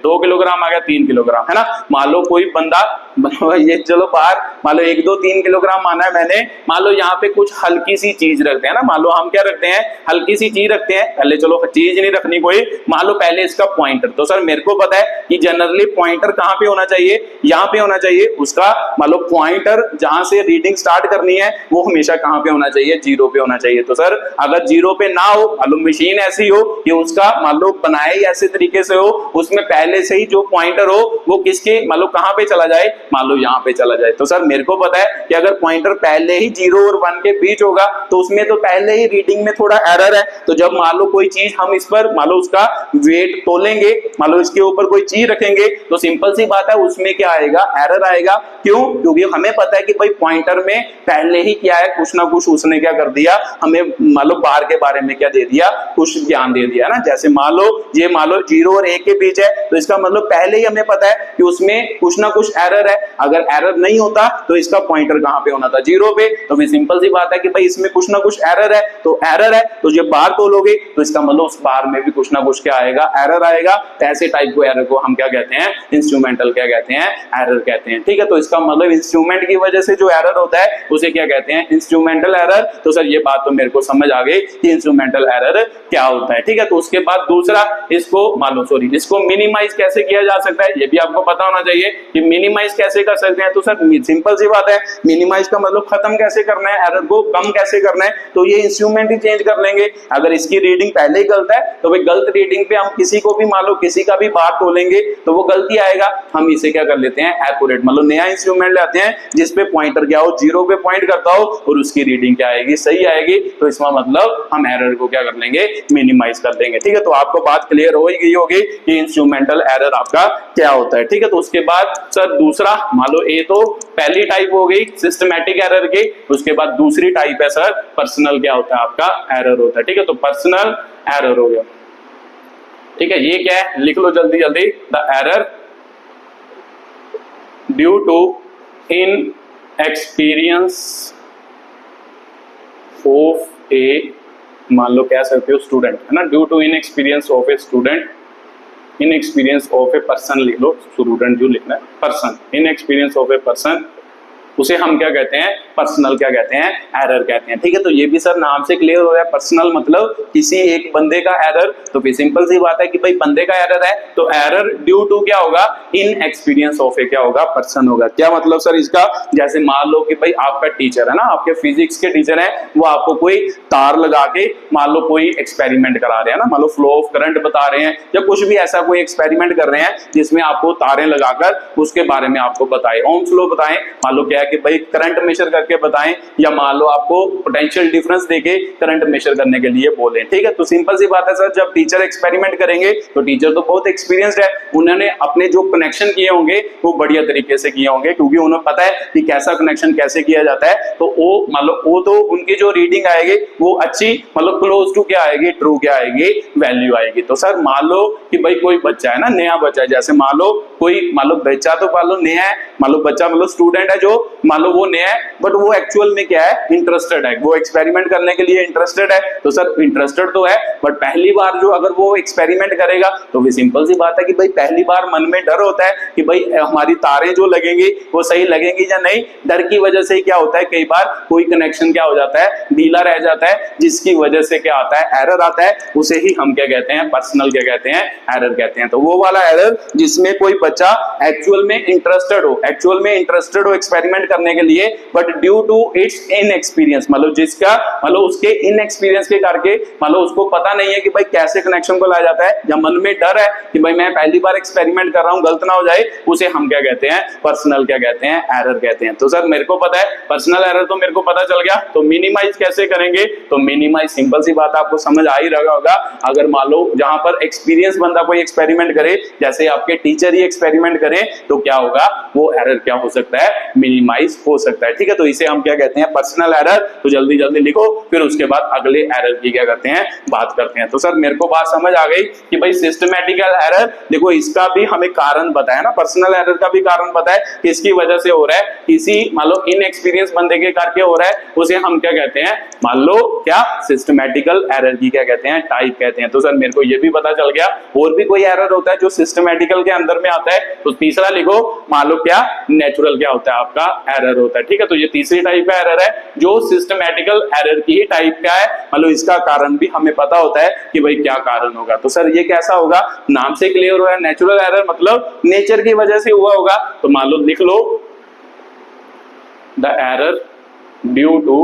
2 किलोग्राम आ गया, 3 किलोग्राम है ना। मान लो कोई बंदा ये चलो बाहर मान लो 1 2 3 किलोग्राम माना है मैंने, मान लो यहाँ पे कुछ हल्की सी चीज रखते हैं ना, मान लो हम क्या रखते हैं, हल्की सी चीज रखते हैं। पहले चलो चीज नहीं रखनी कोई, मान लो पहले इसका पॉइंटर। तो सर मेरे को पता है कि जनरली पॉइंटर कहाँ पे होना चाहिए, यहाँ पे होना चाहिए। उसका मान लो पॉइंटर जहां से रीडिंग स्टार्ट करनी है वो हमेशा कहाँ पे होना चाहिए, 0 पे होना चाहिए। तो सर अगर 0 पे ना हो, मान लो मशीन ऐसी हो कि उसका मान लो बनाए ऐसे तरीके से हो, उसमें पहले से ही जो पॉइंटर हो वो किसके मान लो कहाँ पे चला जाए, मान लो यहाँ पे चला जाए। तो सर मेरे को पता है कि अगर पॉइंटर पहले ही 0 और 1 के बीच होगा तो उसमें तो पहले ही रीडिंग में थोड़ा एरर है। तो जब मान लो कोई चीज हम इस पर मान लो उसका वेट तोलेंगे, मान लो इसके ऊपर कोई चीज रखेंगे, तो सिंपल सी बात है उसमें क्या आएगा, एरर आएगा। क्यों? क्योंकि हमें पता है कि भाई पॉइंटर में पहले ही क्या है, कुछ ना कुछ उसने क्या कर दिया, हमें मान लो बार के बारे में क्या दे दिया, कुछ ज्ञान दे दिया ना। जैसे मान लो ये मान लो 0 और 1 के बीच है, तो इसका मतलब पहले ही हमें पता है कि उसमें कुछ ना कुछ एरर है। अगर एरर नहीं होता तो इसका पॉइंटर कहां पे होना था, 0 पे। तो फिर सिंपल सी बात है कि भाई इसमें कुछ ना कुछ एरर है, तो एरर है तो जब बार तोलोगे तो इसका मतलब उस बार में भी कुछ ना कुछ क्या आएगा, एरर आएगा। ऐसे टाइप को एरर को हम क्या कहते हैं, इंस्ट्रूमेंटल क्या कहते हैं, एरर कहते हैं। ठीक है, तो इसका मतलब इंस्ट्रूमेंट की वजह से जो एरर होता है उसे क्या कहते हैं, इंस्ट्रूमेंटल एरर। तो सर ये बात तो मेरे को समझ आ गई कि इंस्ट्रूमेंटल एरर क्या होता है। ठीक है, तो उसके बाद दूसरा इसको मान लो इसको मिनिमाइज कैसे किया जा सकता है, ये भी आपको पता होना चाहिए कि मिनिमाइज कैसे कर सकते हैं? तो सर सिंपल सी बात है, मिनिमाइज का मतलब खत्म कैसे करना है, एरर को कम कैसे करना है, तो ये इंस्ट्रूमेंट ही चेंज कर लेंगे। अगर इसकी रीडिंग पहले ही गलत है तो भाई गलत रीडिंग पे हम किसी को भी मान लो किसी का भी बात तोलेंगे तो वो गलती आएगा, हम इसे क्या कर लेते हैं एक्यूरेट, मतलब नया इंस्ट्रूमेंट लेते हैं जिसपे पॉइंटर क्या हो, जीरो पे पॉइंट करता हो और उसकी रीडिंग क्या आएगी, सही आएगी। तो इसका मतलब हम एरर को क्या कर लेंगे, मिनिमाइज कर देंगे। ठीक है, तो आपको बात क्लियर हो ही गई होगी कि इंस्ट्रूमेंटल एरर आपका क्या होता है। ठीक है, तो उसके बाद सर दूसरा, मान लो ये तो पहली टाइप हो गई सिस्टमैटिक एरर की, उसके बाद दूसरी टाइप है सर पर्सनल क्या होता है आपका एरर होता है। ठीक है, तो पर्सनल एरर हो गया। ठीक है, ये क्या है लिख लो जल्दी जल्दी, the error due to inexperience of a, मान लो कह सकते हो स्टूडेंट, है ना, due to inexperience of a student, inexperience of a person लिख लो, स्टूडेंट जो लिखना है, person, inexperience of a person, उसे हम क्या कहते हैं, पर्सनल क्या कहते हैं, एरर कहते हैं। ठीक है, तो ये भी सर नाम से क्लियर हो रहा है, पर्सनल मतलब किसी एक बंदे का एरर, तो फिर सिंपल सी बात है कि भाई बंदे का एरर है तो एरर ड्यू टू क्या होगा, इन एक्सपीरियंस ऑफ ए क्या होगा, पर्सन होगा। क्या मतलब सर इसका, जैसे मान लो कि भाई आपका टीचर है ना, आपके फिजिक्स के टीचर है, वो आपको कोई तार लगा के मान लो कोई एक्सपेरिमेंट करा रहे हैं ना, मान लो फ्लो ऑफ करंट बता रहे हैं या कुछ भी ऐसा कोई एक्सपेरिमेंट कर रहे हैं जिसमें आपको तारें लगाकर उसके बारे में आपको बताए, ओम्स लॉ बताएं, मान लो क्या कि भाई करंट मेजर करके बताएं, या मान लो आपको पोटेंशियल डिफरेंस देके करंट मेजर करने के लिए बोले। ठीक है, तो सिंपल सी बात है सर, जब टीचर एक्सपेरिमेंट करेंगे तो टीचर तो बहुत एक्सपीरियंस्ड है, उन्होंने अपने जो कनेक्शन किए होंगे वो बढ़िया तरीके से किए होंगे, क्योंकि उन्हें पता है कि कैसा कनेक्शन कैसे किया जाता है। तो वो मान लो वो तो उनकी जो रीडिंग आएगी वो अच्छी मतलब क्लोज टू क्या आएगी, ट्रू क्या आएगी, वैल्यू आएगी। तो सर मान लो कि भाई कोई बच्चा है ना, नया बच्चा है, जैसे मान लो कोई मान लो बच्चा तो मान लो नया है, मान लो बच्चा मतलब स्टूडेंट है जो मान लो वो नया है, बट वो एक्चुअल में क्या है, इंटरेस्टेड है, वो एक्सपेरिमेंट करने के लिए इंटरेस्टेड है। तो सर इंटरेस्टेड तो है, बट पहली बार जो अगर वो एक्सपेरिमेंट करेगा तो भी सिंपल सी बात है कि भाई पहली बार मन में डर होता है कि भाई हमारी तारें जो लगेंगी वो सही लगेंगी या नहीं। डर की वजह से क्या होता है, कई बार कोई कनेक्शन क्या हो जाता है, ढीला रह जाता है, जिसकी वजह से क्या आता है, एरर आता है। उसे ही हम क्या कहते हैं, पर्सनल क्या कहते हैं, एरर कहते हैं। तो वो वाला एरर जिसमें कोई बच्चा एक्चुअल में इंटरेस्टेड हो एक्सपेरिमेंट करने के लिए, but due to its inexperience, मतलब जिसका मतलब उसके इनएक्सपीरियंस के करके मतलब उसको पता नहीं है कि भाई कैसे कनेक्शन को लाया जाता है, या मन में डर है कि भाई मैं पहली बार एक्सपेरिमेंट कर रहा हूं गलत ना हो जाए, उसे हम क्या कहते हैं, पर्सनल क्या कहते हैं, एरर कहते हैं। तो सर मेरे को पता है पर्सनल एरर, तो मेरे को पता चल गया, तो मिनिमाइज कैसे करेंगे, तो मिनिमाइज सिंपल सी बात आपको समझ आ ही रहा होगा। अगर मान लो जहां पर एक्सपीरियंस बंदा कोई एक्सपेरिमेंट करे, जैसे आपके टीचर ही एक्सपेरिमेंट करें, तो क्या होगा, वो एरर क्या हो सकता है, मिनिमाइज हो सकता है। ठीक है, तो इसे हम क्या कहते हैं, पर्सनल एरर। तो जल्दी जल्दी लिखो, फिर उसके बाद अगले एरर की क्या करते हैं, बात करते हैं। तो सर मेरे को बात समझ आ गई कि भाई सिस्टमैटिकल एरर, देखो इसका भी हमें कारण बताया ना, पर्सनल एरर का भी कारण बताया कि इसकी वजह से हो रहा है, किसी मान लो इनएक्सपीरियंस बंदे के करके हो रहा है, उसे हम क्या कहते हैं, मान लो क्या, सिस्टमैटिकल एरर की क्या कहते हैं, टाइप कहते हैं। तो सर मेरे को ये भी पता चल गया, और भी कोई एरर होता है जो सिस्टमैटिकल के अंदर में आता है, तो तीसरा लिखो, मान लो क्या, नेचुरल क्या होता है आपका, एरर होता है। ठीक है, तो ये तीसरी टाइप का एरर है जो सिस्टमैटिकल एरर की ही टाइप का है, मतलब इसका कारण भी हमें पता होता है कि भाई क्या कारण होगा। तो सर ये कैसा होगा, नाम से क्लियर हो रहा है, नेचुरल एरर मतलब नेचर की वजह से हुआ होगा। तो मान लो लिख लो, the error due to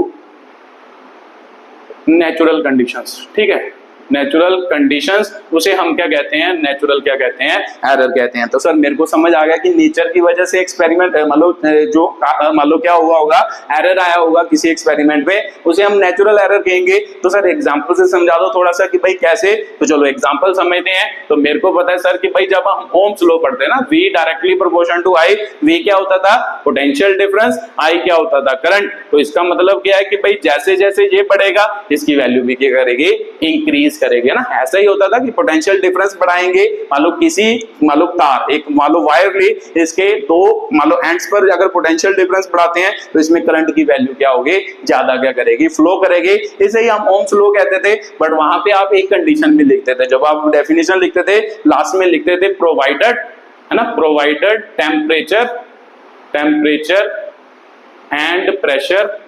natural conditions. ठीक है, नेचुरल कंडीशंस, उसे हम क्या कहते हैं, नेचुरल क्या कहते हैं, एरर कहते हैं। तो सर मेरे को समझ आ गया कि नेचर की वजह से एक्सपेरिमेंट मतलब जो मान लो क्या हुआ होगा, एरर आया होगा किसी एक्सपेरिमेंट में, उसे हम नेचुरल एरर कहेंगे। तो सर एग्जांपल से समझा दो थोड़ा सा कि भाई कैसे। तो चलो एग्जांपल समझते हैं। तो मेरे को पता है सर कि भाई जब हम ओम्स लॉ पढ़ते हैं ना, V directly proportion to I, V क्या होता था, पोटेंशियल डिफरेंस, I क्या होता था, करंट। तो इसका मतलब क्या है कि भाई जैसे जैसे ये बढ़ेगा इसकी वैल्यू भी क्या करेगी, इंक्रीज करेंगे ना। ऐसा ही होता था कि पोटेंशियल डिफरेंस बढ़ाएंगे, मान लो किसी मान लो तार, एक मान लो वायर ली, इसके दो मान लो एंड्स पर अगर पोटेंशियल डिफरेंस बढ़ाते हैं तो इसमें करंट की वैल्यू क्या होगी, ज्यादा क्या करेगी, फ्लो करेगी। इसे ही हम ओम्स लॉ कहते थे। बट वहां पे आप एक कंडीशन भी लिखते थे, जब आप डेफिनेशन लिखते थे लास्ट में लिखते थे प्रोवाइडेड, है ना, provided temperature and pressure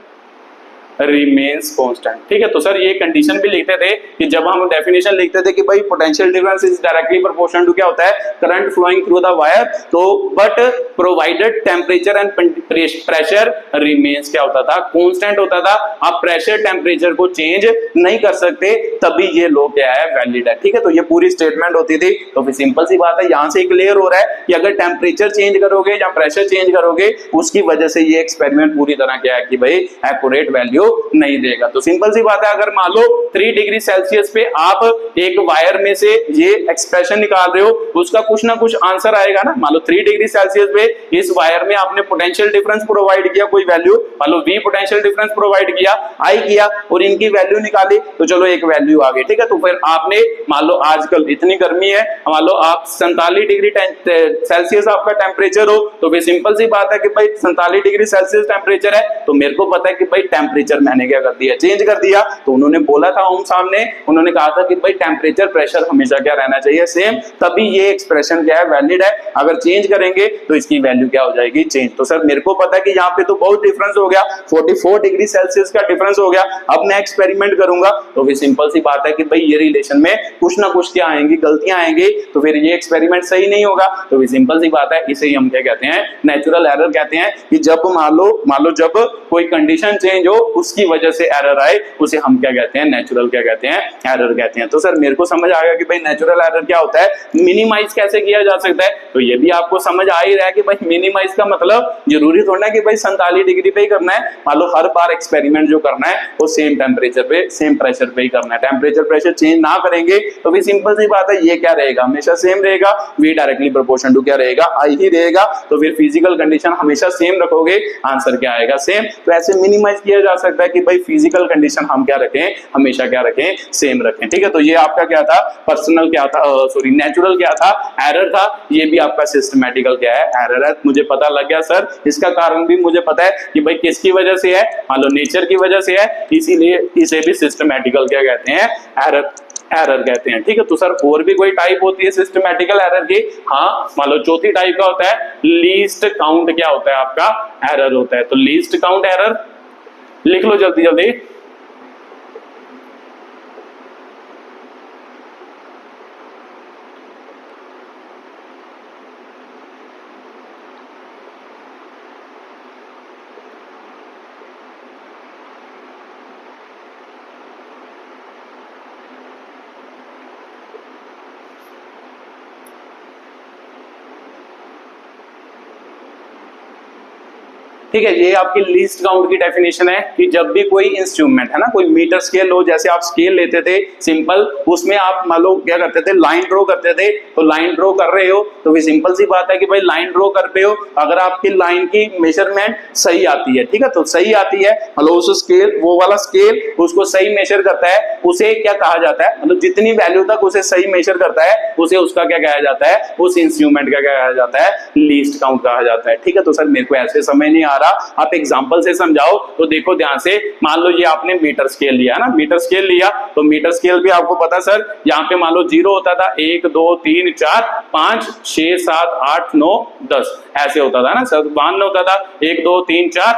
remains constant. ठीक है, तो सर ये कंडीशन भी लिखते थे कि जब हम डेफिनेशन लिखते थे कि भाई potential difference is directly proportional to क्या होता है, current flowing through the wire, तो but provided temperature and pressure remains क्या होता था, कांस्टेंट होता था। आप प्रेशर टेम्परेचर को चेंज नहीं कर सकते, तभी ये लो क्या है, वैलिड है। ठीक है, तो ये पूरी स्टेटमेंट होती थी। तो फिर सिंपल सी बात है, यहां से क्लियर हो रहा है कि अगर टेम्परेचर चेंज करोगे या प्रेशर चेंज करोगे, उसकी वजह से ये एक्सपेरिमेंट पूरी तरह क्या है कि भाई एक्यूरेट वैल्यू नहीं देगा। तो सिंपल सी बात है, अगर मान लो 3 डिग्री सेल्सियस पे आप एक वायर में से ये एक्सप्रेशन निकाल रहे हो, उसका कुछ ना कुछ आंसर आएगा ना। मान लो 3 डिग्री सेल्सियस पे इस वायर में आपने पोटेंशियल डिफरेंस प्रोवाइड किया, कोई वैल्यू, मान लो V पोटेंशियल डिफरेंस प्रोवाइड किया, I किया, और इनकी वैल्यू निकाली, तो चलो एक वैल्यू आ गई। ठीक है, तो फिर आपने मान लो आजकल इतनी गर्मी है, मान लो आप 47 डिग्री सेल्सियस आपका टेम्परेचर हो, तो फिर सिंपल सी बात है कि भाई 47 डिग्री सेल्सियस टेम्परेचर है, तो मेरे को पता है कि भाई टेम्परेचर मैंने क्या कर दिया, चेंज कर दिया। तो उन्होंने बोला था ओम सामने, उन्होंने कहा था कि भाई टेम्परेचर प्रेशर हमेशा क्या रहना चाहिए, सेम, तभी ये एक्सप्रेशन क्या है, वैलिड है। अगर चेंज करेंगे तो इसकी वैल्यू क्या हो जाएगी, चेंज। तो सर मेरे को पता है कि यहाँ पे तो बहुत डिफरेंस हो गया, 44 डिग्री सेल्सियस का डिफरेंस हो गया। अब मैं एक्सपेरिमेंट करूंगा, तो फिर सिंपल सी बात है कि भाई ये रिलेशन में कुछ ना कुछ क्या आएंगी, गलतियां आएंगी, तो फिर ये एक्सपेरिमेंट सही नहीं होगा। तो फिर सिंपल सी बात है, इसे ही हम क्या कहते हैं, नेचुरल एरर कहते हैं। कि जब मान लो जब कोई कंडीशन चेंज हो, उसकी वजह से एरर आए, उसे हम क्या कहते हैं, नेचुरल क्या कहते हैं, एरर कहते हैं। तो सर मेरे को समझ आ गया कि भाई नेचुरल एरर क्या होता है, मिनिमाइज कैसे किया जा सकता है। तो ये भी आपको समझ आ ही रहा है कि भाई मिनिमाइज का मतलब जरूरी थोड़ा है कि भाई 47 डिग्री पे ही करना है। मान लो हर बार एक्सपेरिमेंट जो करना है वो सेम टेम्परेचर पे, सेम प्रेशर पे ही करना है। टेम्परेचर प्रेशर चेंज ना करेंगे तो भी सिंपल सी बात है, ये क्या रहेगा, हमेशा सेम रहेगा। V डायरेक्टली प्रोपोर्शनल टू क्या रहेगा, I ही रहेगा। तो फिर फिजिकल कंडीशन हमेशा सेम रखोगे, आंसर क्या आएगा, सेम। तो ऐसे मिनिमाइज किया जा सकता है कि भाई फिजिकल कंडीशन हम क्या रखें, हमेशा क्या रखें, सेम रखें। ठीक है, तो ये आपका क्या था, पर्सनल क्या था, सॉरी नेचुरल क्या था, एरर था। ये भी आपका सिस्टमैटिकल क्या है, एरर है। मुझे पता लग गया सर, इसका कारण भी मुझे पता है कि भाई किसकी वजह से है, मान लो नेचर की वजह से है, इसीलिए इसे भी सिस्टमैटिकल क्या कहते हैं, एरर कहते हैं। ठीक है, तो सर और भी कोई टाइप होती है सिस्टमैटिकल एरर की, हाँ, मान लो चौथी टाइप का होता है लीस्ट काउंट क्या होता है, आपका एरर होता है। तो लीस्ट काउंट एरर लिख लो जल्दी जल्दी। ठीक है, ये आपकी लीस्ट काउंट की डेफिनेशन है कि जब भी कोई इंस्ट्रूमेंट है ना, कोई मीटर स्केल हो, जैसे आप स्केल लेते थे सिंपल, उसमें आप मान लो क्या करते थे, लाइन ड्रॉ करते थे। तो लाइन ड्रॉ कर रहे हो तो फिर सिंपल सी बात है कि भाई लाइन ड्रॉ कर रहे हो, अगर आपकी लाइन की मेजरमेंट सही आती है, ठीक है, तो सही आती है, मतलब उस स्केल, वो वाला स्केल उसको सही मेजर करता है, उसे क्या कहा जाता है, मतलब जितनी वैल्यू तक उसे सही मेजर करता है, उसे उसका क्या कहा जाता है, उस इंस्ट्रूमेंट का क्या कहा जाता है, लीस्ट काउंट कहा जाता है। ठीक है, तो सर मेरे को ऐसे समझ नहीं आ, आप एग्जांपल से समझाओ। तो देखो ध्यान से, मान लो ये आपने मीटर स्केल लिया ना, मीटर स्केल लिया, तो मीटर स्केल भी आपको पता सर, यहाँ पे मान लो 0 होता था, 1 2 3 4 5 6 7 8 9 10 ऐसे होता था ना सर, 52 होता था, 1 2 3 4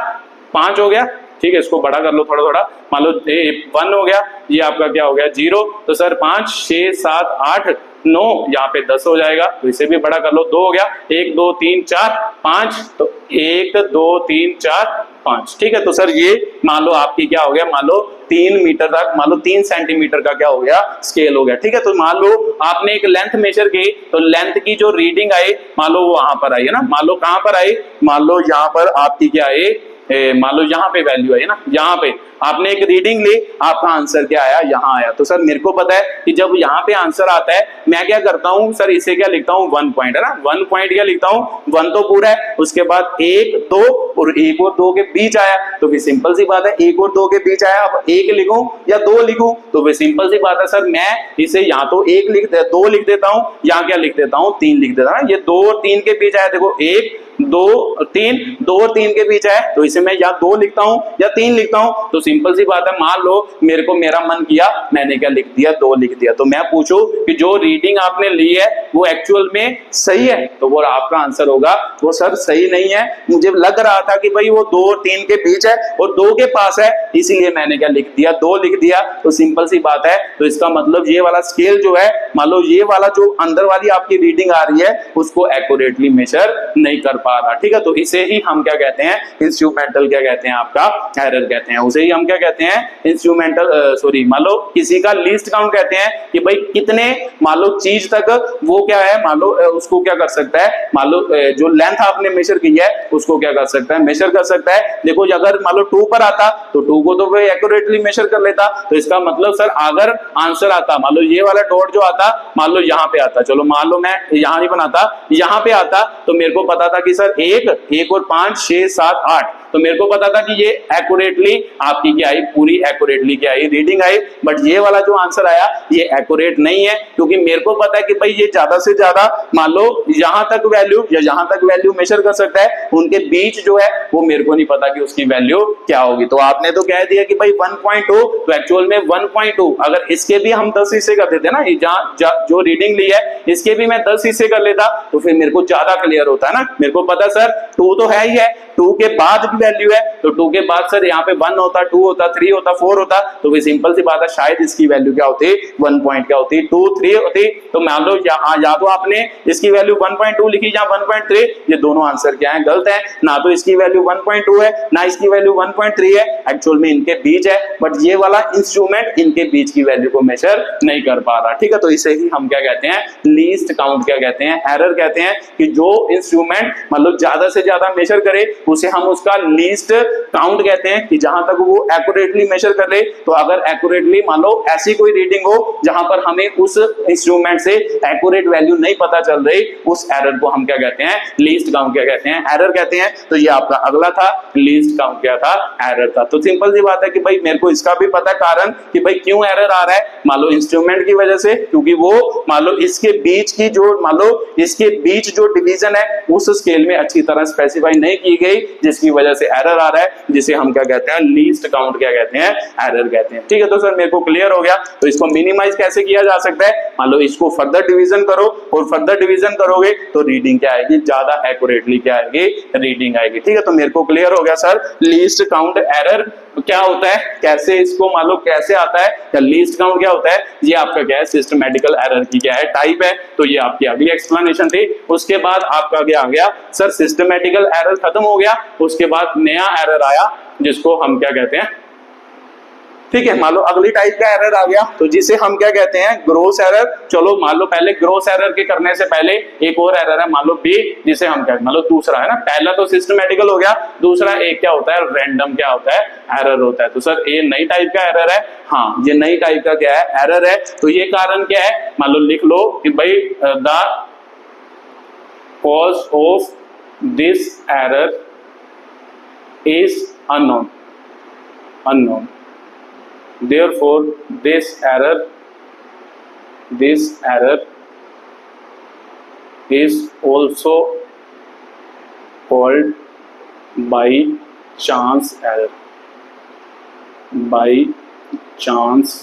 5 हो गया। ठीक है, इसको बड़ा कर लो थोड़ा थोड़ा, मान लो 1 हो गया, ये आपका क्या हो गया 0, तो सर 5 6 7 8 9 यहाँ पे 10 हो जाएगा, तो इसे भी बड़ा कर लो, 2 हो गया, 1 2 3 4 5, तो 1 2 3 4 5। ठीक है, तो सर ये मान लो आपकी क्या हो गया, मान लो 3 मीटर तक, मान लो 3 सेंटीमीटर का क्या हो गया, स्केल हो गया। ठीक है, तो मान लो आपने एक लेंथ मेजर की, तो लेंथ की जो रीडिंग आई, मान लो वो वहां पर आई है ना, मान लो कहां पर आई, मान लो यहाँ पर आपकी क्या आई, मान लो यहाँ पे वैल्यू आई ना, यहाँ पे आपने एक रीडिंग ली, आपका आंसर क्या आया, यहाँ आया। तो सर मेरे को पता है कि जब यहाँ पे आंसर आता है, मैं क्या करता हूँ सर, इसे क्या लिखता हूँ, 1 पॉइंट है ना, 1 पॉइंट क्या लिखता हूँ, 1 तो पूरा है, उसके बाद 1 2 और 1 और 2 के बीच आया, तो फिर सिंपल सी बात है 1 और 2 के बीच आया, अब 1 लिखूं या 2 लिखूं, तो फिर सिंपल सी बात है सर, मैं इसे यहाँ तो 1 2 लिख देता हूँ, यहाँ क्या लिख देता हूँ, 3 लिख देता हूँ। ये 2 और 3 के बीच आया, देखो 1 2 और 3 के बीच है, तो इसे मैं या 2 लिखता हूं या 3 लिखता हूं। तो सिंपल सी बात है, मान लो मेरे को मेरा मन किया, मैंने क्या लिख दिया, 2 लिख दिया। तो मैं पूछूं कि जो रीडिंग आपने ली है वो एक्चुअल में सही है, तो वो आपका आंसर होगा वो सर सही नहीं है, मुझे लग रहा था कि भाई वो 2 और 3 के बीच है और 2 के पास है, इसीलिए मैंने क्या लिख दिया, 2 लिख दिया। तो सिंपल सी बात है, तो इसका मतलब ये वाला स्केल जो है, मान लो ये वाला जो अंदर वाली आपकी रीडिंग आ रही है उसको एक्यूरेटली मेजर नहीं कर पा रहा। ठीक है, तो इसे ही हम क्या कहते हैं, इंस्ट्रूमेंटल क्या कहते हैं, आपका एरर कहते हैं। उसे ही हम क्या कहते हैं, इंस्ट्रूमेंटल सॉरी, मान लो किसी का लीस्ट काउंट कहते हैं कि भाई कितने मान लो चीज तक वो क्या है, मान लो उसको क्या कर सकता है, मान लो जो लेंथ आपने मेजर की है उसको क्या कर सकता है, मेजर कर सकता है। देखो अगर मान लो 2 पर आता तो 2 को तो भाई एक्यूरेटली मेजर कर लेता। तो इसका मतलब सर अगर आंसर आता, मान लो ये वाला डॉट जो आता, मान लो यहाँ पे आता, चलो मान लो मैं यहाँ नहीं बनाता, यहाँ पे आता, तो मेरे को पता था कि सर 1 और 5 6 7 8, तो मेरे को पता था कि ये एक्यूरेटली आपकी क्या आई, पूरी एक्यूरेटली क्या आई, रीडिंग आई। बट ये वाला जो आंसर आया ये एक्यूरेट नहीं है, क्योंकि मेरे को पता है कि भाई ये ज्यादा से ज्यादा मान लो यहां तक वैल्यू या यहां तक वैल्यू मेजर कर सकता है, उनके बीच जो है वो मेरे को नहीं पता कि उसकी वैल्यू क्या होगी। तो आपने तो कह दिया कि भाई 1.2, तो एक्चुअल में 1.2 अगर इसके भी हम 10 हिस्से कर देते ना, जो रीडिंग ली है इसके भी मैं 10 हिस्से कर लेता तो फिर मेरे को ज्यादा क्लियर होता है ना। मेरे को पता सर 2 तो है ही है, 2 के बाद भी वैल्यू है, तो 2 के बाद सर यहाँ पे 1 होता, 2 होता, 3 होता, 4 होता, तो फिर सिंपल सी बात है शायद इसकी वैल्यू क्या होती, 1 पॉइंट क्या होती, 2 3 होती। तो मान लो या तो आपने इसकी वैल्यू 1.2 लिखी या 1.3, ये दोनों आंसर क्या है, गलत है। ना तो इसकी वैल्यू 1.2 है ना इसकी वैल्यू 1.3 है, एक्चुअल में इनके बीच है, बट ये वाला इंस्ट्रूमेंट इनके बीच की वैल्यू को मेजर नहीं कर पा रहा। ठीक है, तो इसे ही हम क्या कहते हैं, लीस्ट काउंट क्या कहते हैं, एरर कहते हैं, कि जो इंस्ट्रूमेंट मतलब ज्यादा से ज्यादा मेजर करे उसे हम उसका लीस्ट काउंट कहते हैं, कि जहां तक वो एक्यूरेटली मेजर कर ले। तो अगर एक्यूरेटली मान लो ऐसी कोई रीडिंग हो जहां पर हमें उस इंस्ट्रूमेंट से एक्यूरेट वैल्यू नहीं पता चल रही, उस एरर को हम क्या कहते हैं, लीस्ट काउंट क्या कहते हैं, एरर कहते हैं। तो ये आपका अगला था, लीस्ट काउंट क्या था, एरर था। तो सिंपल सी बात है कि भाई मेरे को इसका भी पता है कारण कि भाई क्यों एरर आ रहा है, मान लो इंस्ट्रूमेंट की वजह से, क्योंकि वो मान लो इसके बीच की जो मान लो इसके बीच जो डिवीजन है उस स्केल में अच्छी तरह स्पेसिफाई नहीं की गई, जिसकी वजह से एरर आ रहा है, जिसे हम क्या कहते हैं, लीस्ट काउंट क्या कहते हैं, एरर कहते हैं। ठीक है, तो सर मेरे को क्लियर हो गया। तो इसको मिनिमाइज कैसे किया जा सकता है, मान लो इसको फर्दर डिवीजन करो और फर्दर डिवीजन करोगे तो रीडिंग क्या आएगी, ज्यादा एक्यूरेटली क्या आएगी, रीडिंग आएगी। ठीक है, तो मेरे को क्लियर हो गया सर लीस्ट काउंट एरर क्या होता है, कैसे इसको मान लो कैसे आता है, या लीस्ट काउंट क्या होता है, ये आपका क्या है, सिस्टमैटिकल एरर की क्या है, टाइप है। तो ये आपकी अगली एक्सप्लेनेशन थी। उसके बाद आपका क्या आ गया सर, सिस्टमैटिकल एरर खत्म हो गया, उसके बाद नया एरर आया जिसको हम क्या कहते हैं, ठीक है, मान लो अगली टाइप का एरर आ गया, तो जिसे हम क्या कहते हैं, ग्रोस एरर। चलो मान लो पहले ग्रोस एरर के करने से पहले एक और एरर है, मान लो बी, जिसे हम क्या, मान लो दूसरा है ना, पहला तो सिस्टमैटिकल हो गया, दूसरा एक क्या होता है, रैंडम क्या होता है, एरर होता है। तो सर ये नई टाइप का एरर है, हाँ ये नई टाइप का क्या है, एरर है। तो ये कारण क्या है, मान लो लिख लो कि भाई the cause of this error is unknown, unknown, therefore this error is also called by chance error, by chance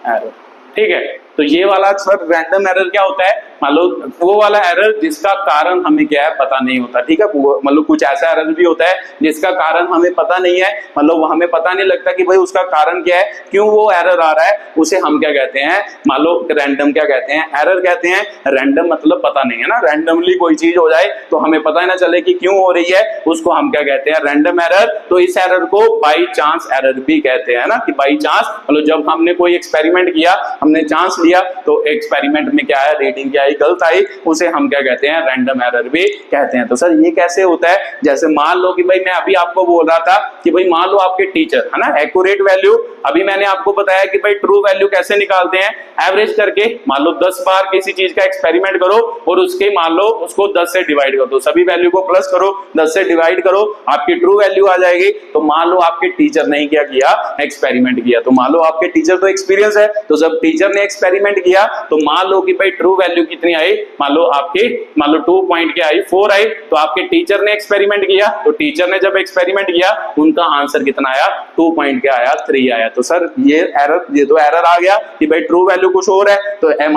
error। ठीक है, तो ये वाला सर रैंडम एरर क्या होता है, मान लो वो वाला एरर जिसका कारण हमें क्या है पता नहीं होता। ठीक है, मतलब कुछ ऐसा एरर भी होता है जिसका कारण हमें पता नहीं है, मतलब वो हमें पता नहीं लगता कि भाई उसका कारण क्या है, क्यों वो एरर आ रहा है, उसे हम क्या कहते हैं, मान लो रैंडम क्या कहते हैं, एरर कहते हैं। रैंडम मतलब पता नहीं है ना, रैंडमली कोई चीज हो जाए तो हमें पता ही ना चले कि क्यों हो रही है, उसको हम क्या कहते हैं, रैंडम एरर। तो इस एरर को बाई चांस एरर भी कहते हैं ना, कि बाई चांस मतलब जब हमने कोई एक्सपेरिमेंट किया, हमने चांस लिया, तो एक्सपेरिमेंट में क्या है, रीडिंग क्या आई, गलत आई, उसे हम क्या कहते हैं, रैंडम एरर भी कहते हैं। तो सर ये कैसे होता है, जैसे मान लो कि भाई मैं अभी आपको बोल रहा था कि भाई मान लो आपके टीचर है ना, एक्यूरेट वैल्यू, अभी मैंने आपको बताया कि भाई ट्रू वैल्यू कैसे निकालते हैं, एवरेज करके मान लो 10 बार किसी चीज का एक्सपेरिमेंट करो और उसके मान लो उसको 10 से डिवाइड कर दो, सभी वैल्यू को प्लस करो, 10 से डिवाइड करो, आपकी ट्रू वैल्यू आ जाएगी। तो मान लो आपके टीचर ने क्या किया, एक्सपेरिमेंट किया, तो मान लो आपके टीचर तो एक्सपीरियंस है, तो जब टीचर ने एक्सपेरिमेंट एक्सपेरिमेंट किया तो मान लो कि भाई ट्रू वैल्यू कितनी आई, मान लो 2 पॉइंट के आई 4 आई, तो आपके टीचर ने एक्सपेरिमेंट किया, तो टीचर ने जब एक्सपेरिमेंट किया उनका आंसर कितना आया, 2 पॉइंट के आया 3 आया। तो सर ये तो एरर आ गया कि भाई ट्रू वैल्यू कुछ और है, तो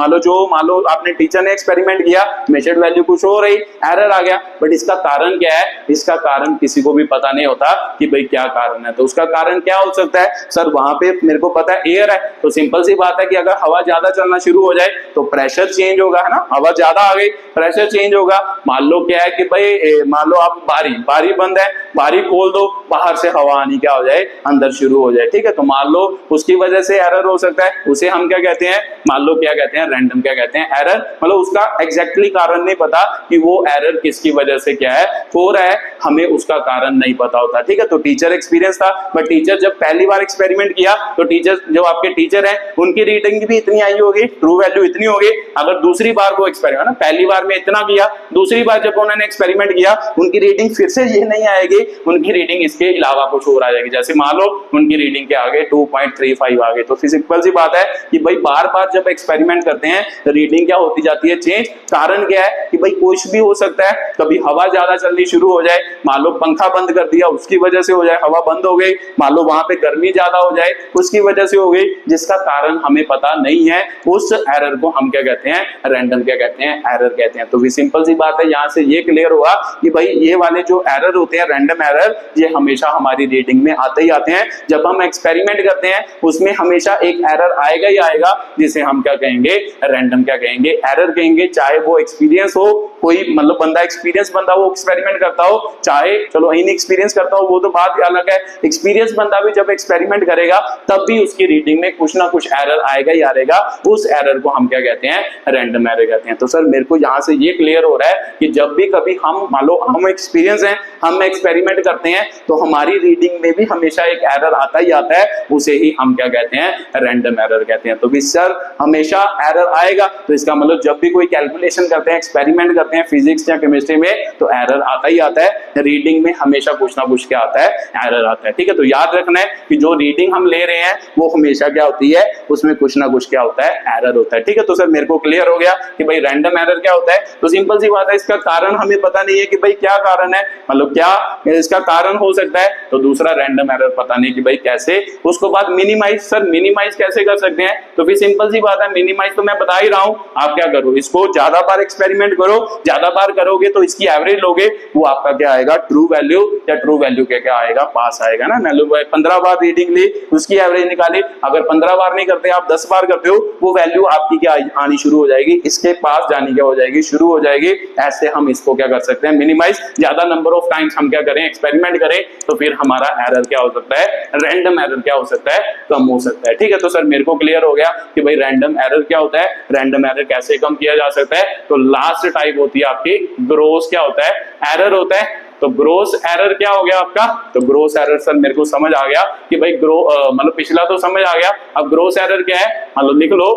मान लो आपने टीचर ने एक्सपेरिमेंट किया, मेजर्ड वैल्यू कुछ और रही, एरर आ गया। बट इसका कारण क्या है, इसका कारण किसी को भी पता नहीं होता कि भाई क्या कारण है। तो उसका कारण क्या हो सकता है सर, वहां पे मेरे को पता है एयर है, तो सिंपल सी बात है कि अगर हवा ज्यादा चलना शुरू हो जाए तो प्रेशर चेंज होगा, है ना, हवा ज्यादा आ गई प्रेशर चेंज होगा। मान लो क्या है कि भाई मान लो आप बारी बंद है, बारी खोल दो, बाहर से हवा आनी क्या हो जाए, अंदर शुरू हो जाए, ठीक है। तो मान लो उसकी वजह से एरर हो सकता है, उसे हम क्या कहते हैं, मान लो क्या कहते हैं, रैंडम क्या कहते हैं, एरर। मतलब उसका एग्जैक्टली कारण नहीं पता कि वो एरर किसकी वजह से क्या है हो रहा है, हमें उसका कारण नहीं पता होता, ठीक है। तो टीचर एक्सपीरियंस था, बट टीचर जब पहली बार एक्सपेरिमेंट किया तो टीचर जो आपके टीचर हैं उनकी रीडिंग भी इतनी आई होगी, ट्रू वैल्यू इतनी होगी। अगर दूसरी बार वो एक्सपेरिमेंट ना, पहली बार में इतना किया, दूसरी बार जब उन्होंने एक्सपेरिमेंट किया उनकी रीडिंग फिर से ये नहीं आएगी, उनकी रीडिंग इसके अलावा कुछ और आ जाएगी। जैसे मान लो उनकी रीडिंग के आगे 2.35 आ गई, तो सिंपल सी बात है कि भाई बार बार जब एक्सपेरिमेंट करते हैं रीडिंग क्या होती जाती है, चेंज। कारण क्या है कि भाई कुछ भी हो सकता है, कभी हवा ज्यादा चलनी शुरू हो जाए, मान लो पंखा बंद कर दिया उसकी वजह से हो जाए, हवा बंद हो गई, मान लो वहां पे गर्मी ज्यादा हो जाए उसकी वजह से हो गई, जिसका कारण हमें पता नहीं है, उस एरर को हम क्या कहते हैं, रैंडम क्या कहते हैं, एरर कहते हैं। तो भी सिंपल सी बात है, यहाँ से ये क्लियर हुआ कि भाई ये वाले जो एरर होते हैं रैंडम एरर, ये हमेशा हमारी रीडिंग में आते ही आते हैं। जब हम एक्सपेरिमेंट करते हैं उसमें हमेशा एक एरर आएगा ही आएगा, जिसे हम क्या कहेंगे, रैंडम क्या कहेंगे, एरर कहेंगे। चाहे वो एक्सपीरियंस हो, कोई मतलब बंदा एक्सपीरियंस बंदा वो एक्सपेरिमेंट करता हो, चाहे चलो इन एक्सपीरियंस करता हो वो तो बात अलग है, एक्सपीरियंस बंदा भी जब एक्सपेरिमेंट करेगा तब भी उसकी रीडिंग में कुछ ना कुछ एरर आएगा ही आएगा, उस एरर को हम क्या कहते हैं, रैंडम एरर कहते हैं। तो सर मेरे को यहाँ से ये क्लियर हो रहा है कि जब भी कभी हम मान लो हम एक्सपीरियंस हैं, हम एक्सपेरिमेंट करते हैं, तो हमारी रीडिंग में भी हमेशा एक एरर आता ही आता है, उसे ही हम क्या कहते हैं, रैंडम एरर कहते हैं। तो भी सर हमेशा एरर आएगा, तो इसका मतलब जब भी कोई कैलकुलेशन करते हैं, एक्सपेरिमेंट करते हैं फिजिक्स या केमिस्ट्री में, तो एरर आता ही आता है, रीडिंग में हमेशा कुछ ना कुछ क्या आता है, एरर आता है, ठीक है। तो याद रखना है कि जो रीडिंग हम ले रहे हैं वो हमेशा क्या होती है, उसमें कुछ ना कुछ क्या होता है, एरर होता है, ठीक है। तो सर मेरे को क्लियर हो गया कि भाई रैंडम एरर क्या होता है। तो सिंपल सी बात है, इसका कारण हमें पता नहीं है कि भाई क्या कारण है, मतलब क्या इसका कारण हो सकता है, तो दूसरा रैंडम एरर पता नहीं कि भाई कैसे। उसको बाद मिनिमाइज, सर मिनिमाइज कैसे कर सकते हैं, तो फिर सिंपल सी बात है, मिनिमाइज तो मैं बता ही रहा हूं, आप क्या करो, इसको ज्यादा बार एक्सपेरिमेंट करो, ज्यादा बार करोगे तो इसकी एवरेज लोगे, वो आपका क्या आएगा, ट्रू वैल्यू, या ट्रू वैल्यू क्या आएगा, पास आएगा ना। मान लो 15 बार रीडिंग ली, उसकी एवरेज निकाली, अगर 15 बार नहीं करते आप 10 बार करते हो, वो वैल्यू आपकी क्या आनी शुरू हो जाएगी, इसके पास जानी क्या हो जाएगी, शुरू हो जाएगी। ऐसे हम इसको क्या कर सकते हैं, मिनिमाइज। ज्यादा नंबर ऑफ टाइम्स हम क्या करें, एक्सपेरिमेंट करें, तो फिर हमारा एरर क्या हो सकता है, रैंडम एरर क्या हो सकता है, कम हो सकता है, ठीक है। तो सर मेरे को क्लियर हो गया कि भाई रैंडम एरर क्या होता है, रैंडम एरर कैसे कम किया जा सकता है। तो लास्ट टाइप होती है आपकी ग्रोस क्या होता है, एरर होता है। तो ग्रोस एरर क्या हो गया आपका, तो ग्रोस एरर सर मेरे को समझ आ गया कि भाई मतलब पिछला तो समझ आ गया, अब ग्रोस एरर क्या है, मतलब लिख लो,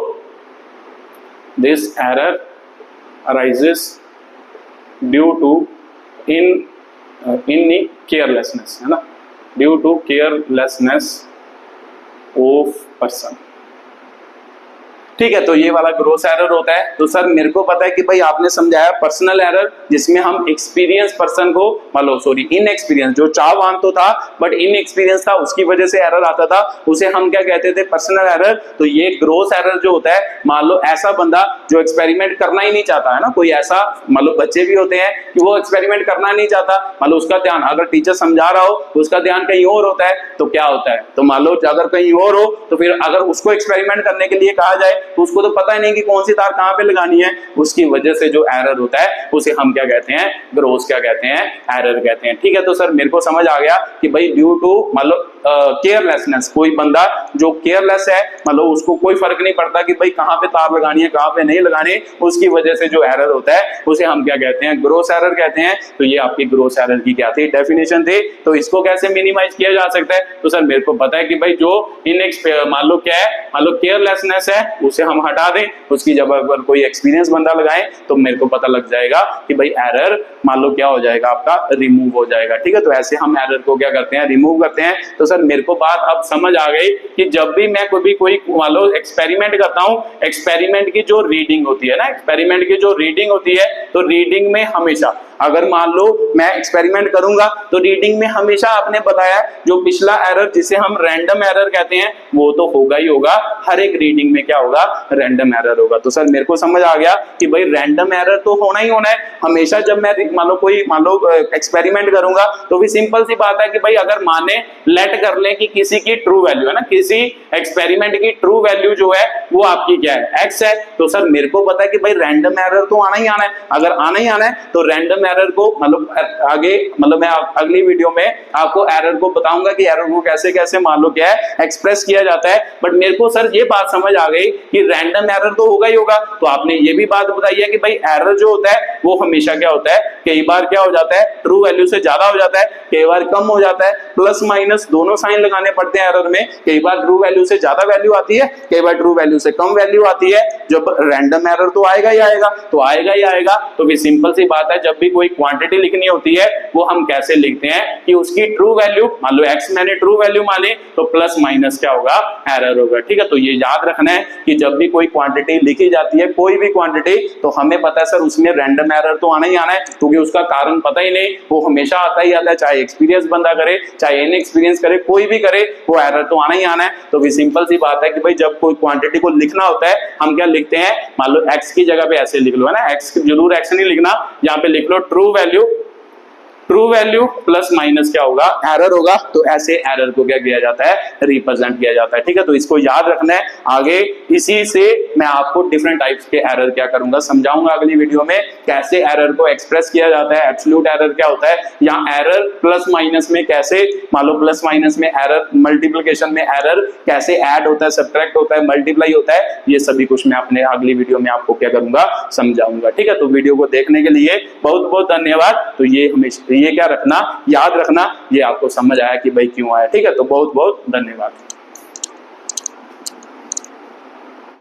this error arises due to in carelessness, है ना, due to carelessness of person, ठीक है। तो ये वाला ग्रोस एरर होता है। तो सर मेरे को पता है कि भाई आपने समझाया पर्सनल एरर, जिसमें हम एक्सपीरियंस पर्सन को, मतलब सॉरी इन एक्सपीरियंस, जो चाहवान तो था बट इन एक्सपीरियंस था, उसकी वजह से एरर आता था, उसे हम क्या कहते थे, पर्सनल एरर। तो ये ग्रोस एरर जो होता है, मान लो ऐसा बंदा जो एक्सपेरिमेंट करना ही नहीं चाहता, है ना, कोई ऐसा, मतलब बच्चे भी होते हैं कि वो एक्सपेरिमेंट करना नहीं चाहता, मतलब उसका ध्यान, अगर टीचर समझा रहा हो उसका ध्यान कहीं और होता है, तो क्या होता है, तो मान लो अगर कहीं और हो, तो फिर अगर उसको एक्सपेरिमेंट करने के लिए कहा जाए तो उसको तो पता ही नहीं कि कौन सी तार कहां पे लगानी है, उसकी वजह से जो एरर होता है उसे हम क्या कहते हैं, ग्रोस क्या कहते हैं, एरर कहते हैं, ठीक है। तो सर मेरे को समझ आ गया कि भाई ड्यू टू मतलब केयरलेसनेस, कोई बंदा जो केयरलेस है, मतलब उसको कोई फर्क नहीं पड़ता कि भाई कहां पे तार लगानी है कहां पे नहीं लगानी, उसकी वजह से जो एरर होता है उसे हम क्या कहते हैं, ग्रोस एरर कहते हैं। तो ये आपकी ग्रोस एरर की क्या थी, डेफिनेशन थी। तो इसको कैसे मिनिमाइज किया जा सकता है, तो सर मेरे को पता है कि भाई जो मान लो क्या है, मान लो केयरलेसनेस है उसे हम हटा दें, उसकी जब अगर कोई एक्सपीरियंस बंदा लगाए तो मेरे को पता लग जाएगा कि भाई एरर मान लो क्या हो जाएगा, आपका रिमूव हो जाएगा। ठीक है, तो ऐसे हम एरर को क्या करते हैं, रिमूव करते हैं। तो सर मेरे को बात अब समझ आ गई कि जब भी मैं कोई मान लो एक्सपेरिमेंट करता हूं, एक्सपेरिमेंट की जो रीडिंग होती है ना, एक्सपेरिमेंट की जो रीडिंग होती है, तो रीडिंग में हमेशा अगर मान लो मैं एक्सपेरिमेंट करूंगा तो रीडिंग में हमेशा आपने बताया जो पिछला एरर जिसे हम रैंडम एरर कहते हैं वो तो होगा ही होगा, हर एक रीडिंग में क्या होगा, रैंडम एरर होगा। तो सर मेरे को समझ आ गया कि भाई रैंडम एरर तो होना ही होना है हमेशा। जब मैं मान लो एक्सपेरिमेंट करूंगा तो भी सिंपल सी बात है कि भाई अगर माने लेट कर ले कि किसी की ट्रू वैल्यू है ना, किसी एक्सपेरिमेंट की ट्रू वैल्यू जो है वो आपकी क्या है, एक्स है। तो सर मेरे को पता है कि भाई रैंडम एरर तो आना ही आना है। अगर आना ही आना है तो रैंडम एरर को आगे मैं अगली वीडियो में आपको एरर को बताऊंगा कि एरर को कैसे कैसे मान लो क्या है एक्सप्रेस किया जाता है। बट मेरे को सर ये बात समझ आ गई कि रैंडम एरर तो होगा ही होगा। तो आपने ये भी बात बताई है कि भाई एरर जो होता है वो हमेशा क्या होता है, कई बार क्या हो जाता है, ट्रू वैल्यू से ज्यादा हो जाता है, कई बार कम हो जाता है, प्लस माइनस दोनों साइन लगाने पड़ते हैं एरर में। कई बार ट्रू वैल्यू से ज्यादा वैल्यू आती है, कई बार ट्रू वैल्यू से कम वैल्यू आती है। जब रैंडम एरर तो आएगा ही आएगा, तो आएगा ही आएगा। तो भी सिंपल सी बात है, जब भी कोई क्वांटिटी लिखनी होती है वो हम कैसे लिखते हैं कि उसकी ट्रू वैल्यू मान लो एक्स मैंने ट्रू वैल्यू माने तो प्लस माइनस क्या होगा, एरर होगा। ठीक है, तो ये याद रखना है कि जब भी कोई क्वांटिटी लिखी जाती है, कोई भी क्वांटिटी, तो हमें पता है सर उसमें रैंडम एरर तो आना ही आना है, क्योंकि उसका कारण पता ही नहीं, वो हमेशा आता ही आता है। चाहे एक्सपीरियंस बंदा करे, चाहे इनएक्सपीरियंस करे, कोई भी करे, वो एरर तो आना ही आना है। तो भी सिंपल सी बात है कि भाई जब कोई क्वांटिटी को लिखना होता है हम क्या लिखते हैं, मान लो एक्स की जगह पे ऐसे लिख लो, है ना, एक्स जरूर एक्स नहीं लिखना, यहाँ पे लिख लो ट्रू वैल्यू प्लस माइनस क्या होगा, एरर होगा। तो ऐसे एरर को क्या किया जाता है, रिप्रेजेंट किया जाता है। ठीक है, तो इसको याद रखना है। आगे इसी से मैं आपको डिफरेंट टाइप्स के एरर क्या करूंगा, समझाऊंगा अगली वीडियो में कैसे एरर को एक्सप्रेस किया जाता है, एब्सोल्यूट एरर क्या होता है, या एरर प्लस माइनस में कैसे, मान लो प्लस माइनस में एरर, मल्टीप्लिकेशन में एरर कैसे ऐड होता है, सब्ट्रैक्ट होता है, मल्टीप्लाई होता है, ये सभी कुछ मैं अपने अगली वीडियो में आपको क्या करूंगा, समझाऊंगा। ठीक है, तो वीडियो को देखने के लिए बहुत बहुत धन्यवाद। तो ये हमेशा ये क्या रखना, याद रखना, ये आपको समझ आया कि भाई क्यों आया। ठीक है, तो बहुत बहुत धन्यवाद।